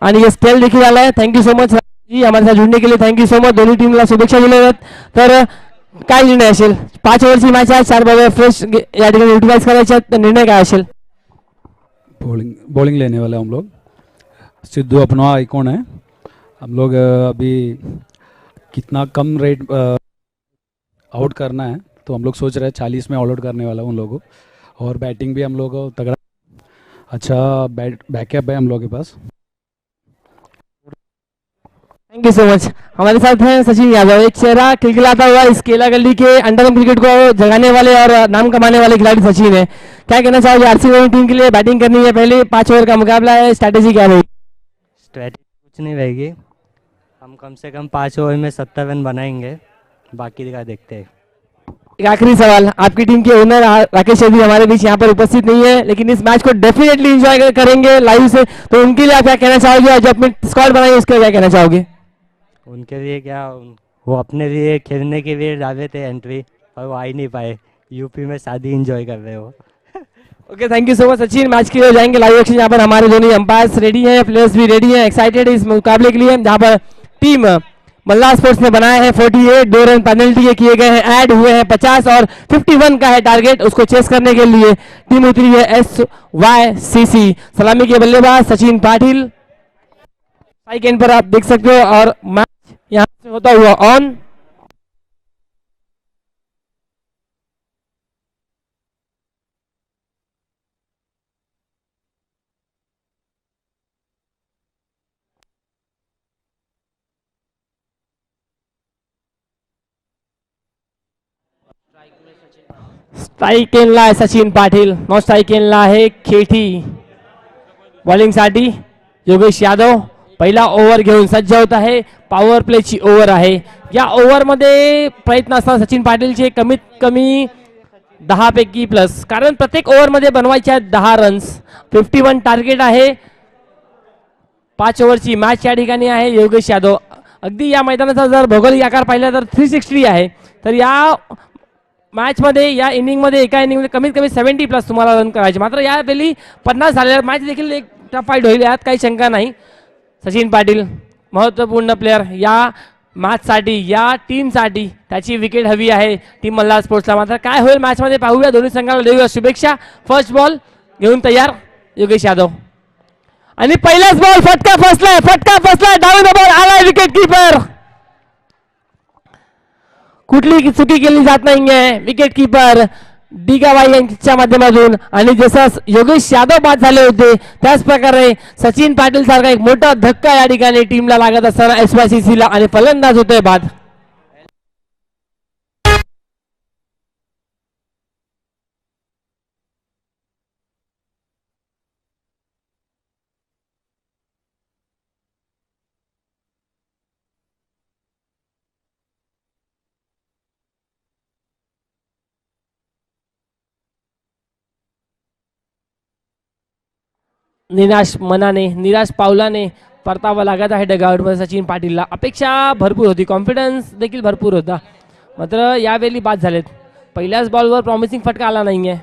आणि येस टेल देखील आलाय. थँक्यू सो मच जी हमारे साथ जुड़ने के लिए. Thank you so much. दोन्ही टीमला शुभेच्छा दिल्या आहेत. तर काय निर्णय असेल? 5 ओव्हरची मॅच आहे. 4 बॉल फ्रेश या ठिकाणी युटिलाइज करायचे आहेत. तर निर्णय काय असेल? बॉलिंग लेने वाले हम लोग. सिद्धू अपना आइकॉन है. हम लोग अभी कितना कम रेट आउट करना है तो हम लोग सोच रहे हैं 40 में ऑल आउट करने वाला उन लोगों को. और बैटिंग भी हम लोग को तगड़ा अच्छा बैकअप है हम लोग के पास. Thank you so much. हमारे साथ हैं सचिन यादव, एक चेहरा खिलखिलाता हुआ इस केला गली के अंडर क्रिकेट को जगाने वाले और नाम कमाने वाले खिलाड़ी सचिन है. क्या कहना चाहोगे? RC11 टीम के लिए बैटिंग करनी है, पहले 5 ओवर का मुकाबला है, स्ट्रैटेजी क्या रहेगी? स्ट्रैटेजी कुछ नहीं रहेगी. हम कम से कम 5 ओवर में 70 रन बनाएंगे. बाकी का देखते हैं. एक आखिरी सवाल, आपकी टीम के ओनर राकेश शेट्टी हमारे बीच यहाँ पर उपस्थित नहीं है लेकिन इस मैच को डेफिनेटली एंजॉय करेंगे लाइव से, तो उनके लिए आप क्या कहना चाहोगे? और जो अपनी स्क्वाड बनाई उसके लिए क्या कहना चाहोगे? उनके लिए क्या, वो अपने लिए खेलने के लिए डाले थे एंट्री पर वो आ ही नहीं पाए. यूपी में शादी एंजॉय कर रहे हो. Okay thank you so much Sachin. Match के लिए जाएंगे लाइव एक्शन. यहाँ पर हमारे दोनों अंपायर्स रेडी हैं, प्लेयर्स भी रेडी हैं, एक्साइटेड इस मुकाबले के लिए. जहाँ पर टीम मल्लार स्पोर्ट्स ने बनाया है 48, 2 रन पेनल्टी के किए गए हैं, ऐड हुए हैं 50 और 51 का है टारगेट. उसको चेस करने के लिए टीम उतरी है SYCC. सलामी के बल्लेबाज सचिन पाटिल स्ट्राइक एंड पर आप देख सकते हो और मैच यहाँ से होता हुआ ऑन. स्ट्राइक एंडला आहे सचिन पाटील. नॉट स्ट्राइक एंडला आहे खेठी. बॉलिंग साठी योगेश यादव पहिला ओव्हर घेऊन सज्ज होत आहे. पॉवर प्लेची ओव्हर आहे. या ओव्हर मध्ये प्रयत्न असतात सचिन पाटीलचे कमीत कमी 10 पैकी प्लस, कारण प्रत्येक ओव्हर मध्ये बनवायचे आहेत 10 रन्स. 51 टार्गेट आहे. 5 ओव्हरची मॅच या ठिकाणी आहे. योगेश यादव अगदी या मैदानाचा जर भौगोलिक आकार पाहिला तर 360 आहे. तर या मॅच मध्ये या इनिंग मध्ये एका इनिंग मध्ये कमीत कमी 70 प्लस तुम्हाला रन करायचे. मात्र या वेळी 50 झालेल्या मॅच देखील एक टफ फाईट होईल, यात काही शंका नाही. सचिन पाटील महत्त्वपूर्ण प्लेयर या मॅच साठी, या टीम साठी त्याची विकेट हवी आहे टीम मल्हार स्पोर्ट्सला. मात्र काय होईल मॅच मध्ये पाहूया. दोन्ही संघाला देऊया शुभेच्छा. फर्स्ट बॉल घेऊन तयार योगेश यादव. आणि पहिलाच बॉल फटका फसलाय डाऊन द बॉल आलाय विकेट कीपर. कुठली चुकी केली जात नाहीये विकेट कीपर डिगाबाई यांच्या माध्यमातून. आणि जसं योगेश यादव बाद झाले होते त्याच प्रकारे सचिन पाटील सारखा एक मोठा धक्का या ठिकाणी टीमला लागत असताना SYCC ला आणि फलंदाज होतोय बाद. निराश मनाने निराश पावलाने परतावं लागत आहे डगआउटमध्ये सचिन पाटीलला. अपेक्षा भरपूर होती, कॉन्फिडन्स देखील भरपूर होता, मात्र यावेळी बाद झालेत. पहिल्याच बॉलवर प्रॉमिसिंग फटका आला नाहीये.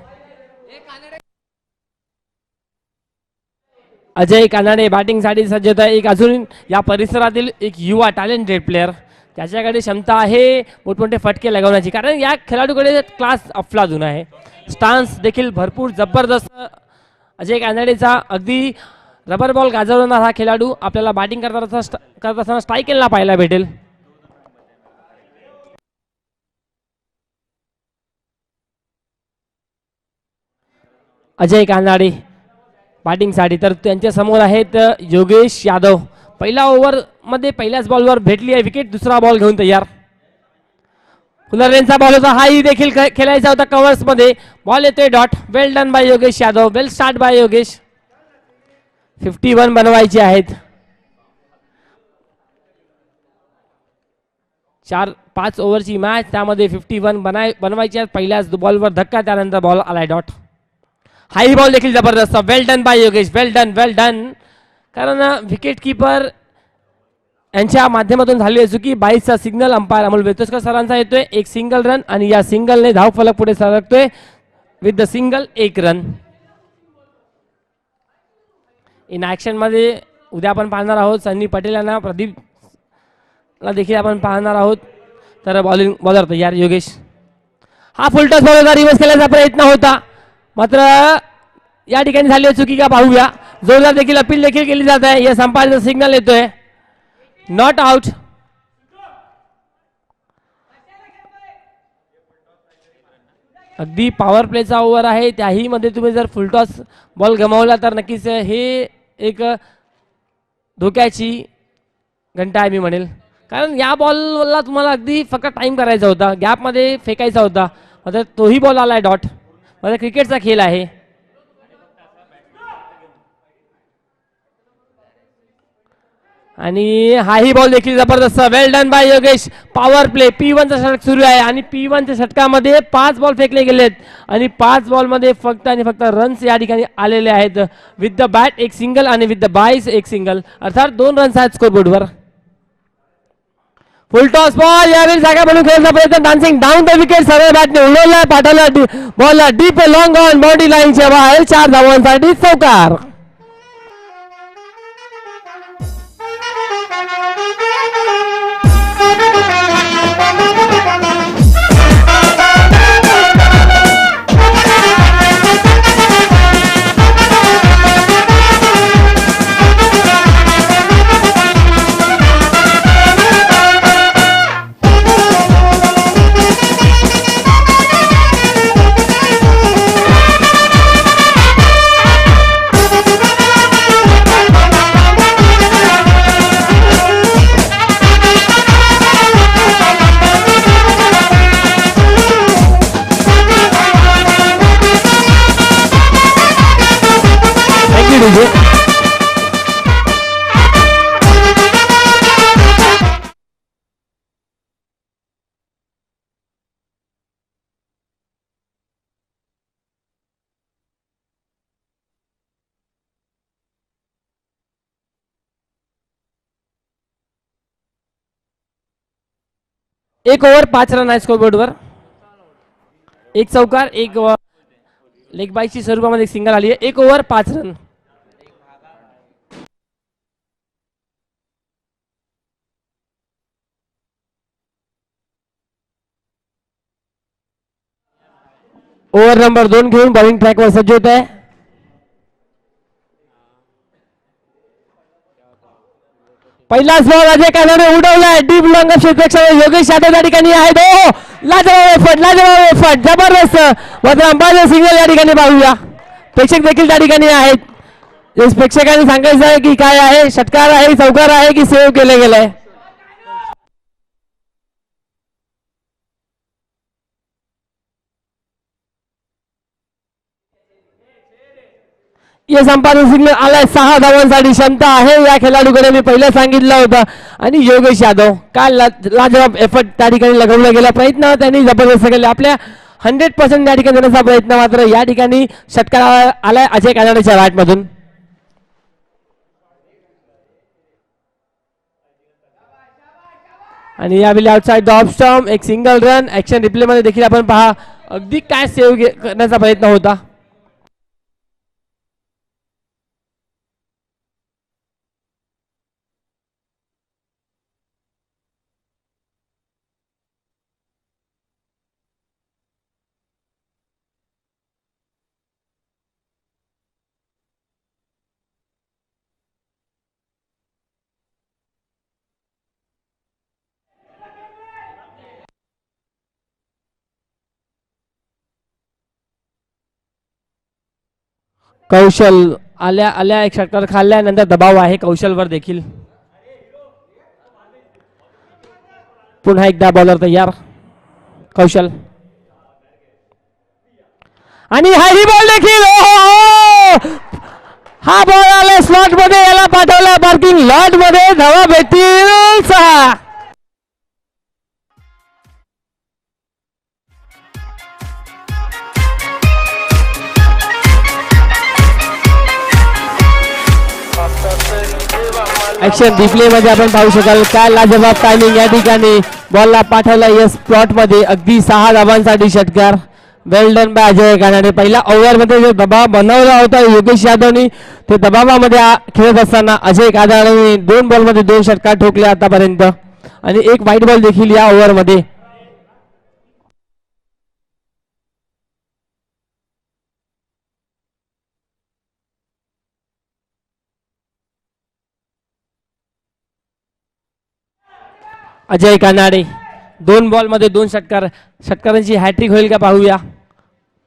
अजय कानाडे बॅटिंगसाठी सज्ज होता. एक अजून या परिसरातील एक युवा टॅलेंटेड प्लेअर, त्याच्याकडे क्षमता आहे मोठमोठे फटके लगावण्याची, कारण या खेळाडूकडे क्लास अफलातून आहे. स्टान्स देखील भरपूर जबरदस्त अजय कानडेचा. अगदी रबर बॉल गाजवणारा हा खेळाडू आपल्याला बॅटिंग करत असताना स्ट्राईकला पाहायला भेटेल. अजय कानडे बॅटिंगसाठी, तर त्यांच्या समोर आहेत योगेश यादव. पहिल्या ओव्हर मध्ये पहिल्याच बॉलवर भेटली आहे विकेट. दुसरा बॉल घेऊन तयार. फुलरेंचा बॉल होता, हाही देखील खेळायचा होता कव्हर्स मध्ये. बॉल येतोय dot. Well done by Yogesh Yadav. Well start by Yogesh. 51 बनवायचे आहेत. 4-5 ओव्हरची मॅच, त्यामध्ये 51 बनवायची आहेत. पहिल्याच बॉलवर धक्का, त्यानंतर बॉल आलाय डॉट. हाई बॉल देखील जबरदस्त. Well done by Yogesh. Well done. कारण विकेट किपर यांच्या माध्यमातून झालेली चुकी. 22चा सिग्नल अंपायर अमोल वेतोस्कर सरांचा येतोय. एक सिंगल रन आणि या सिंगलने धाव फलक पुढे सरकतोय with the single 1 run. In action मध्ये उद्या आपण पाहणार आहोत सन्नी पटेल यांना, प्रदीपला देखील आपण पाहणार आहोत. तर बॉलर तयार योगेश. हा फुलटॉस बॉल होता, रिव्हर्स केल्याचा प्रयत्न होता, मात्र या ठिकाणी झालेली चुकी का पाहूया. जोरदार देखील अपील देखील केली जात आहे. या अंपायरचा सिग्नल येतोय नॉट आउट. अगदी पॉवर प्लेचा ओव्हर आहे, त्याही मध्ये तुम्ही जर फुलटॉस बॉल गमावला तर नक्कीच हे एक धोक्याची घंटा आहे मी म्हणेल. कारण या बॉलला तुम्हाला अगदी फक्त टाइम करायचा होता, गॅपमध्ये फेकायचा होता, मात्र तोही बॉल आलाय डॉट. मात्र क्रिकेटचा खेळ आहे. आणि हाही बॉल देखील जबरदस्त. Well done by Yogesh. Power play. P1चा षटक सुरू आहे आणि P1च्या षटकामध्ये 5 बॉल फेकले गेलेत आणि 5 बॉलमध्ये फक्त आणि फक्त रन्स या ठिकाणी आलेले आहेत. विथ द बॅट एक सिंगल आणि विथ द बाईस एक सिंगल, अर्थात 2 रन्स आहेत स्कोरबोर्डवर. फुल टॉस बॉल, यावेळी जागा बनवून खेळण्याचा प्रयत्न. Dancing down the wicket. सरळ बॅटने उडवला, पाठवला बॉलला डीप लॉंग ऑन बॉडी लाईनच्या बाहेर. 4 धावांसाठी चौकार. एक ओव्हर 5 रन आहे स्कोरबोर्डवर. एक चौकार, एक लेग बायची स्वरूपामध्ये सिंगल आली आहे. 1 ओव्हर 5 रन. ओव्हर नंबर 2 घेऊन बॉलिंग ट्रॅकवर सज्ज होत आहे. पहिलाच बॉल अजय कानाने उडवलाय डीप लॉंग क्षेत्ररक्षक योगेश यादव या ठिकाणी आहेत. हो लाजवाब एफर्ट जबरदस्त. मात्र अंबाजी सिंगल या ठिकाणी पाहूया. प्रेक्षक देखील त्या ठिकाणी आहेत. प्रेक्षकांनी सांगायचं आहे की काय आहे, षटकार आहे, चौकार आहे की सेव्ह केलं गेलंय. या संपादन सिग्नल आलाय. 6 धावांसाठी क्षमता आहे या खेळाडूकडे, मी पहिलं सांगितलं होतं. आणि योगेश यादव काय लाजवाब एफर्ट त्या ठिकाणी लगवला गेला. प्रयत्न त्यांनी जबरदस्त केले. आपल्या 100% या ठिकाणी देण्याचा प्रयत्न, मात्र या ठिकाणी षटकार आलाय अजय कानाडेच्या बॅट मधून. आणि यावेळी आउटसाइड द ऑफ स्टंप एक सिंगल रन. ऍक्शन रिप्ले मध्ये देखील आपण पहा अगदी काय सेव्ह करण्याचा प्रयत्न होता. कौशल आल्या एक षटकार खाल्ल्यानंतर दबाव आहे कौशलवर देखील. पुन्हा एकदा बॉलर तयार कौशल. आणि हाही बॉल देखील. हा बॉल आला स्लॉट मध्ये, याला पाठवला पार्किंग लॉट मध्ये. धावा भेटतील 6. ऍक्शन रिप्ले मध्ये आपण पाहू शकाल काय लाजवाब टायमिंग. या ठिकाणी बॉलला पाठवला या स्पॉट मध्ये. अगदी 6 धावांसाठी षटकार. वेल डन बाय अजय कानाडे. पहिल्या ओव्हर मध्ये जो दबाव बनवला होता योगेश यादवनी, ते दबावामध्ये खेळत असताना अजय कानाडेने 2 बॉल मध्ये 2 षटकार ठोकले आतापर्यंत. आणि एक वाईट बॉल देखील या ओव्हर मध्ये. अजय कानाडे 2 बॉल मध्ये 2 षटकार. षटकारांची हॅट्रिक होईल का पाहूया.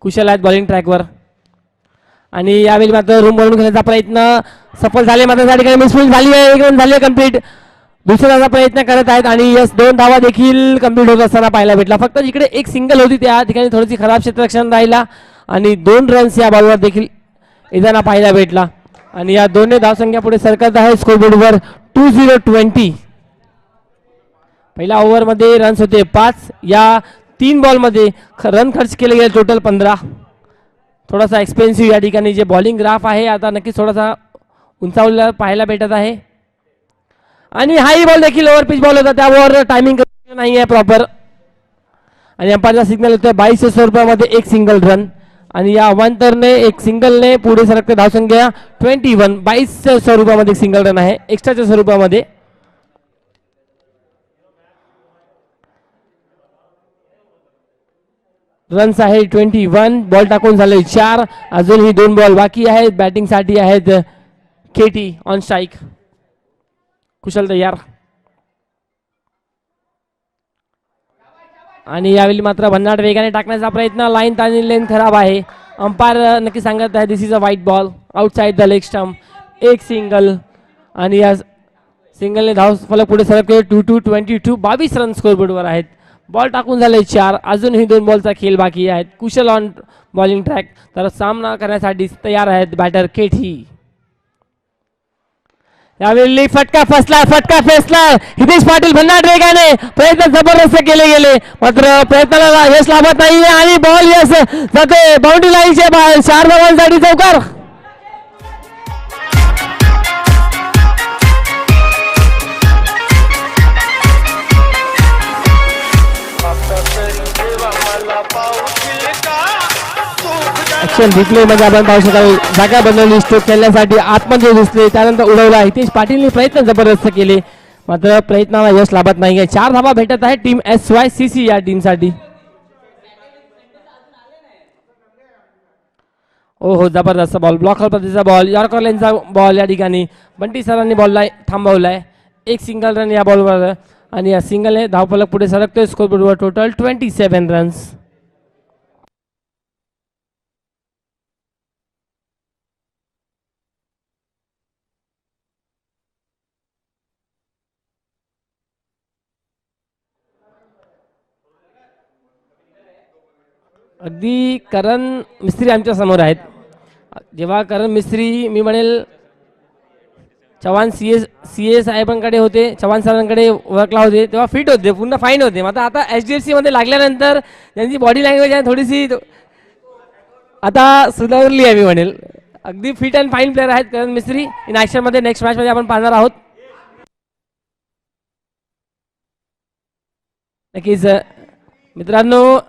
कुशल आहेत बॉलिंग ट्रॅकवर. आणि यावेळी मात्र रूम बनवून खेळण्याचा प्रयत्न सफल झाले, मात्र त्या ठिकाणी मिसफिल्ड झाली आहे. 1 रन झाले कंप्लीट. दुसऱ्याचा प्रयत्न करत आहेत आणि यस 2 धावा देखील कंप्लीट होत असताना पाहायला भेटला. फक्त जिकडे एक सिंगल होती त्या ठिकाणी थोडीशी खराब क्षेत्ररक्षण राहिला आणि 2 रन्स या बॉलवर देखील येताना पाहायला भेटला. आणि या दोन्ही धावसंख्या पुढे सरकत आहे स्कोरबोर्डवर 20-20. पहिल्या ओव्हर मध्ये रन्स होते 5. या 3 बॉल मध्ये रन खर्च केले गेले टोटल 15. थोडासा एक्सपेन्सिव्ह या ठिकाणी जे बॉलिंग ग्राफ आहे आता नक्कीच थोडासा उंचावलेला पाहायला भेटत आहे. आणि हाई बॉल देखील ओव्हर पिच बॉल होता, त्यावर टायमिंग नाही आहे प्रॉपर. आणि अंपायरचा सिग्नल होता 22 स्वरूपामध्ये 1 सिंगल रन. आणि या अवांतरने एक सिंगलने पुढे सरकते धावसंख्या 21. 22 स्वरूपामध्ये सिंगल रन आहे एक्स्ट्राच्या स्वरूपामध्ये. रन्स आहे 21. बॉल टाकून झाले 4. अजूनही 2 बॉल बाकी आहेत. बॅटिंग साठी आहेत केटी ऑन स्ट्राईक. कुशल तयार. आणि यावेळी मात्र भन्नाट वेगाने टाकण्याचा प्रयत्न. लाईन ताणी लेन खराब आहे. अंपायर नक्की सांगत आहे this is a wide ball outside the leg stump. 1 single. आणि या सिंगलने धाव फलक पुढे सरकले 2-22. 22 रन स्कोरबोर्डवर आहेत. बॉल टाकून झाले 4. अजूनही 2 बॉलचा खेळ बाकी आहेत. कुशल ऑन बॉलिंग ट्रॅक. तर सामना करण्यासाठी तयार आहेत बॅटर केटी. यावेळी फटका फसला हितेश पाटील भन्नाट वेगाने. प्रयत्न जबरदस्त केले गेले मात्र प्रयत्नाला यश लाभत नाही. आणि बॉल यस जाते बाउंड्री लाईनच्या बाहेर. 4 धावांसाठी चौकार. ऍक्शन रिप्ले मध्ये आपण पाहू शकाल जागा बनवली स्ट्रोक खेळण्यासाठी आतमध्ये दिसले, त्यानंतर उडवला. हितेश पाटीलने प्रयत्न जबरदस्त केले मात्र प्रयत्नाला यश लाभत नाही. 4 धावा भेटत आहे टीम SYCC या टीमसाठी. हो जबरदस्त बॉल. ब्लॉक पद्धतीचा बॉल. यॉर्कर लेनचा बॉल या ठिकाणी बंटी सरांनी बॉलला थांबवलाय. एक सिंगल रन या बॉलवर आणि या सिंगलने धावफलक पुढे सरकतोय. स्कोर बोर्डवर टोटल 27 रन्स. अगदी करण मिस्त्री आमच्या समोर आहेत. जेव्हा करण मिस्त्री मी म्हणेल चव्हाण सी ए साहेबांकडे होते, चव्हाण सरांकडे वर्कला होते, तेव्हा फिट होते, पूर्ण फाईन होते. मग आता HDFC मध्ये लागल्यानंतर त्यांची बॉडी लँग्वेज आहे थोडीशी आता सुधारली आहे मी म्हणेल. अगदी फिट अँड फाईन प्लेअर आहेत करण मिस्त्री. इन ॲक्शनमध्ये नेक्स्ट मॅचमध्ये आपण पाहणार आहोत. नक्कीच मित्रांनो,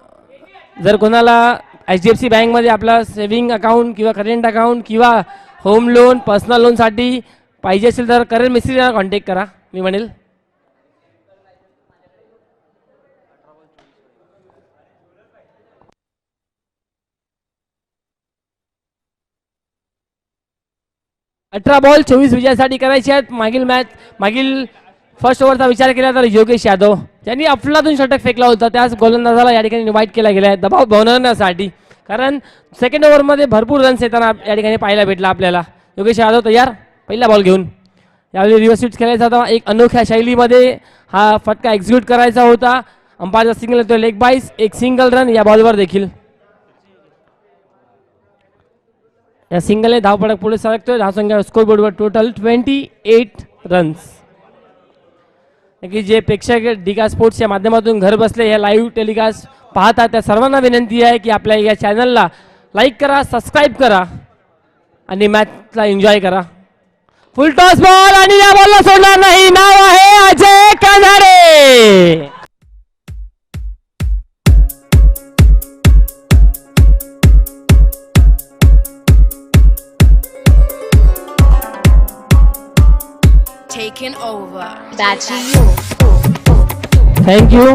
जर कोणाला HDFC बँकमध्ये आपला सेव्हिंग अकाउंट किंवा करंट अकाउंट किंवा होम लोन पर्सनल लोनसाठी पाहिजे असेल तर करण मिस्त्रीला कॉन्टॅक्ट करा मी म्हणेल. अठरा बॉल 24 विजयासाठी करायचे आहेत. मागील फर्स्ट ओव्हरचा विचार केला तर योगेश यादव त्यांनी अफलातून षटक फेकला होता, त्याच गोलंदाजाला या ठिकाणी इन्व्हाइट केला गेला आहे दबाव बनवण्यासाठी. कारण सेकंड ओव्हरमध्ये भरपूर रन्स येताना या ठिकाणी पाहायला भेटला आपल्याला. योगेश यादव तयार पहिला बॉल घेऊन. यावेळी रिव्हर्स स्विच खेळायचा होता. एक अनोख्या शैलीमध्ये हा फटका एक्झिक्यूट करायचा होता. अंपायरचा सिंगल येतो लेग बाईस. एक सिंगल रन या बॉलवर देखील. या सिंगलने धावफलक पुढे सरकतोय. धावसंख्या स्कोर बोर्डवर टोटल 28 रन्स. की जे प्रेक्षक डिगा स्पोर्ट्सच्या माध्यमातून घर बसले हे लाईव्ह टेलिकास्ट पाहतात त्या सर्वांना विनंती आहे की आपल्या या चॅनलला लाईक करा, सबस्क्राईब करा आणि मॅचला एन्जॉय करा. फुल टॉस बॉल आणि या बॉलला सोडणार नाही. नाव आहे Ajay Kanade. Taking over. Thank you.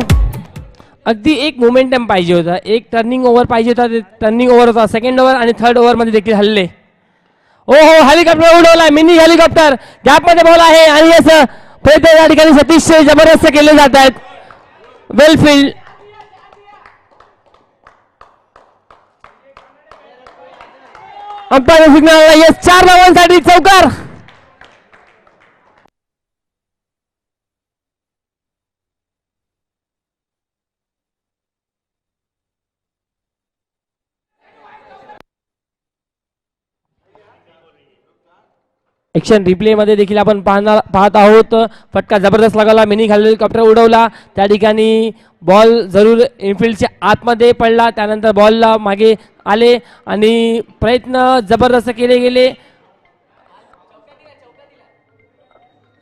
अगदी एक मोमेंटम पाहिजे होता, एक टर्निंग ओव्हर पाहिजे होता. टर्निंग ओव्हर होता सेकंड ओव्हर आणि थर्ड ओव्हरमध्ये देखील हल्ले. ओ हो, हेलिकॉप्टर उडवला, मिनी हेलिकॉप्टर गॅपमध्ये बॉल आहे आणि असं प्रयत्न या ठिकाणी सतीश जबरदस्त केले जात आहेत. वेलफील्ड अंपायर सिग्नल येस 4 धावांसाठी चौकार. ॲक्शन रिप्लेमध्ये देखील आपण पाहत आहोत. फटका जबरदस्त लागला, मिनी हेलिकॉप्टर उडवला, त्या ठिकाणी बॉल जरूर इनफिल्डच्या आतमध्ये पडला, त्यानंतर बॉलला मागे आले आणि प्रयत्न जबरदस्त केले गेले.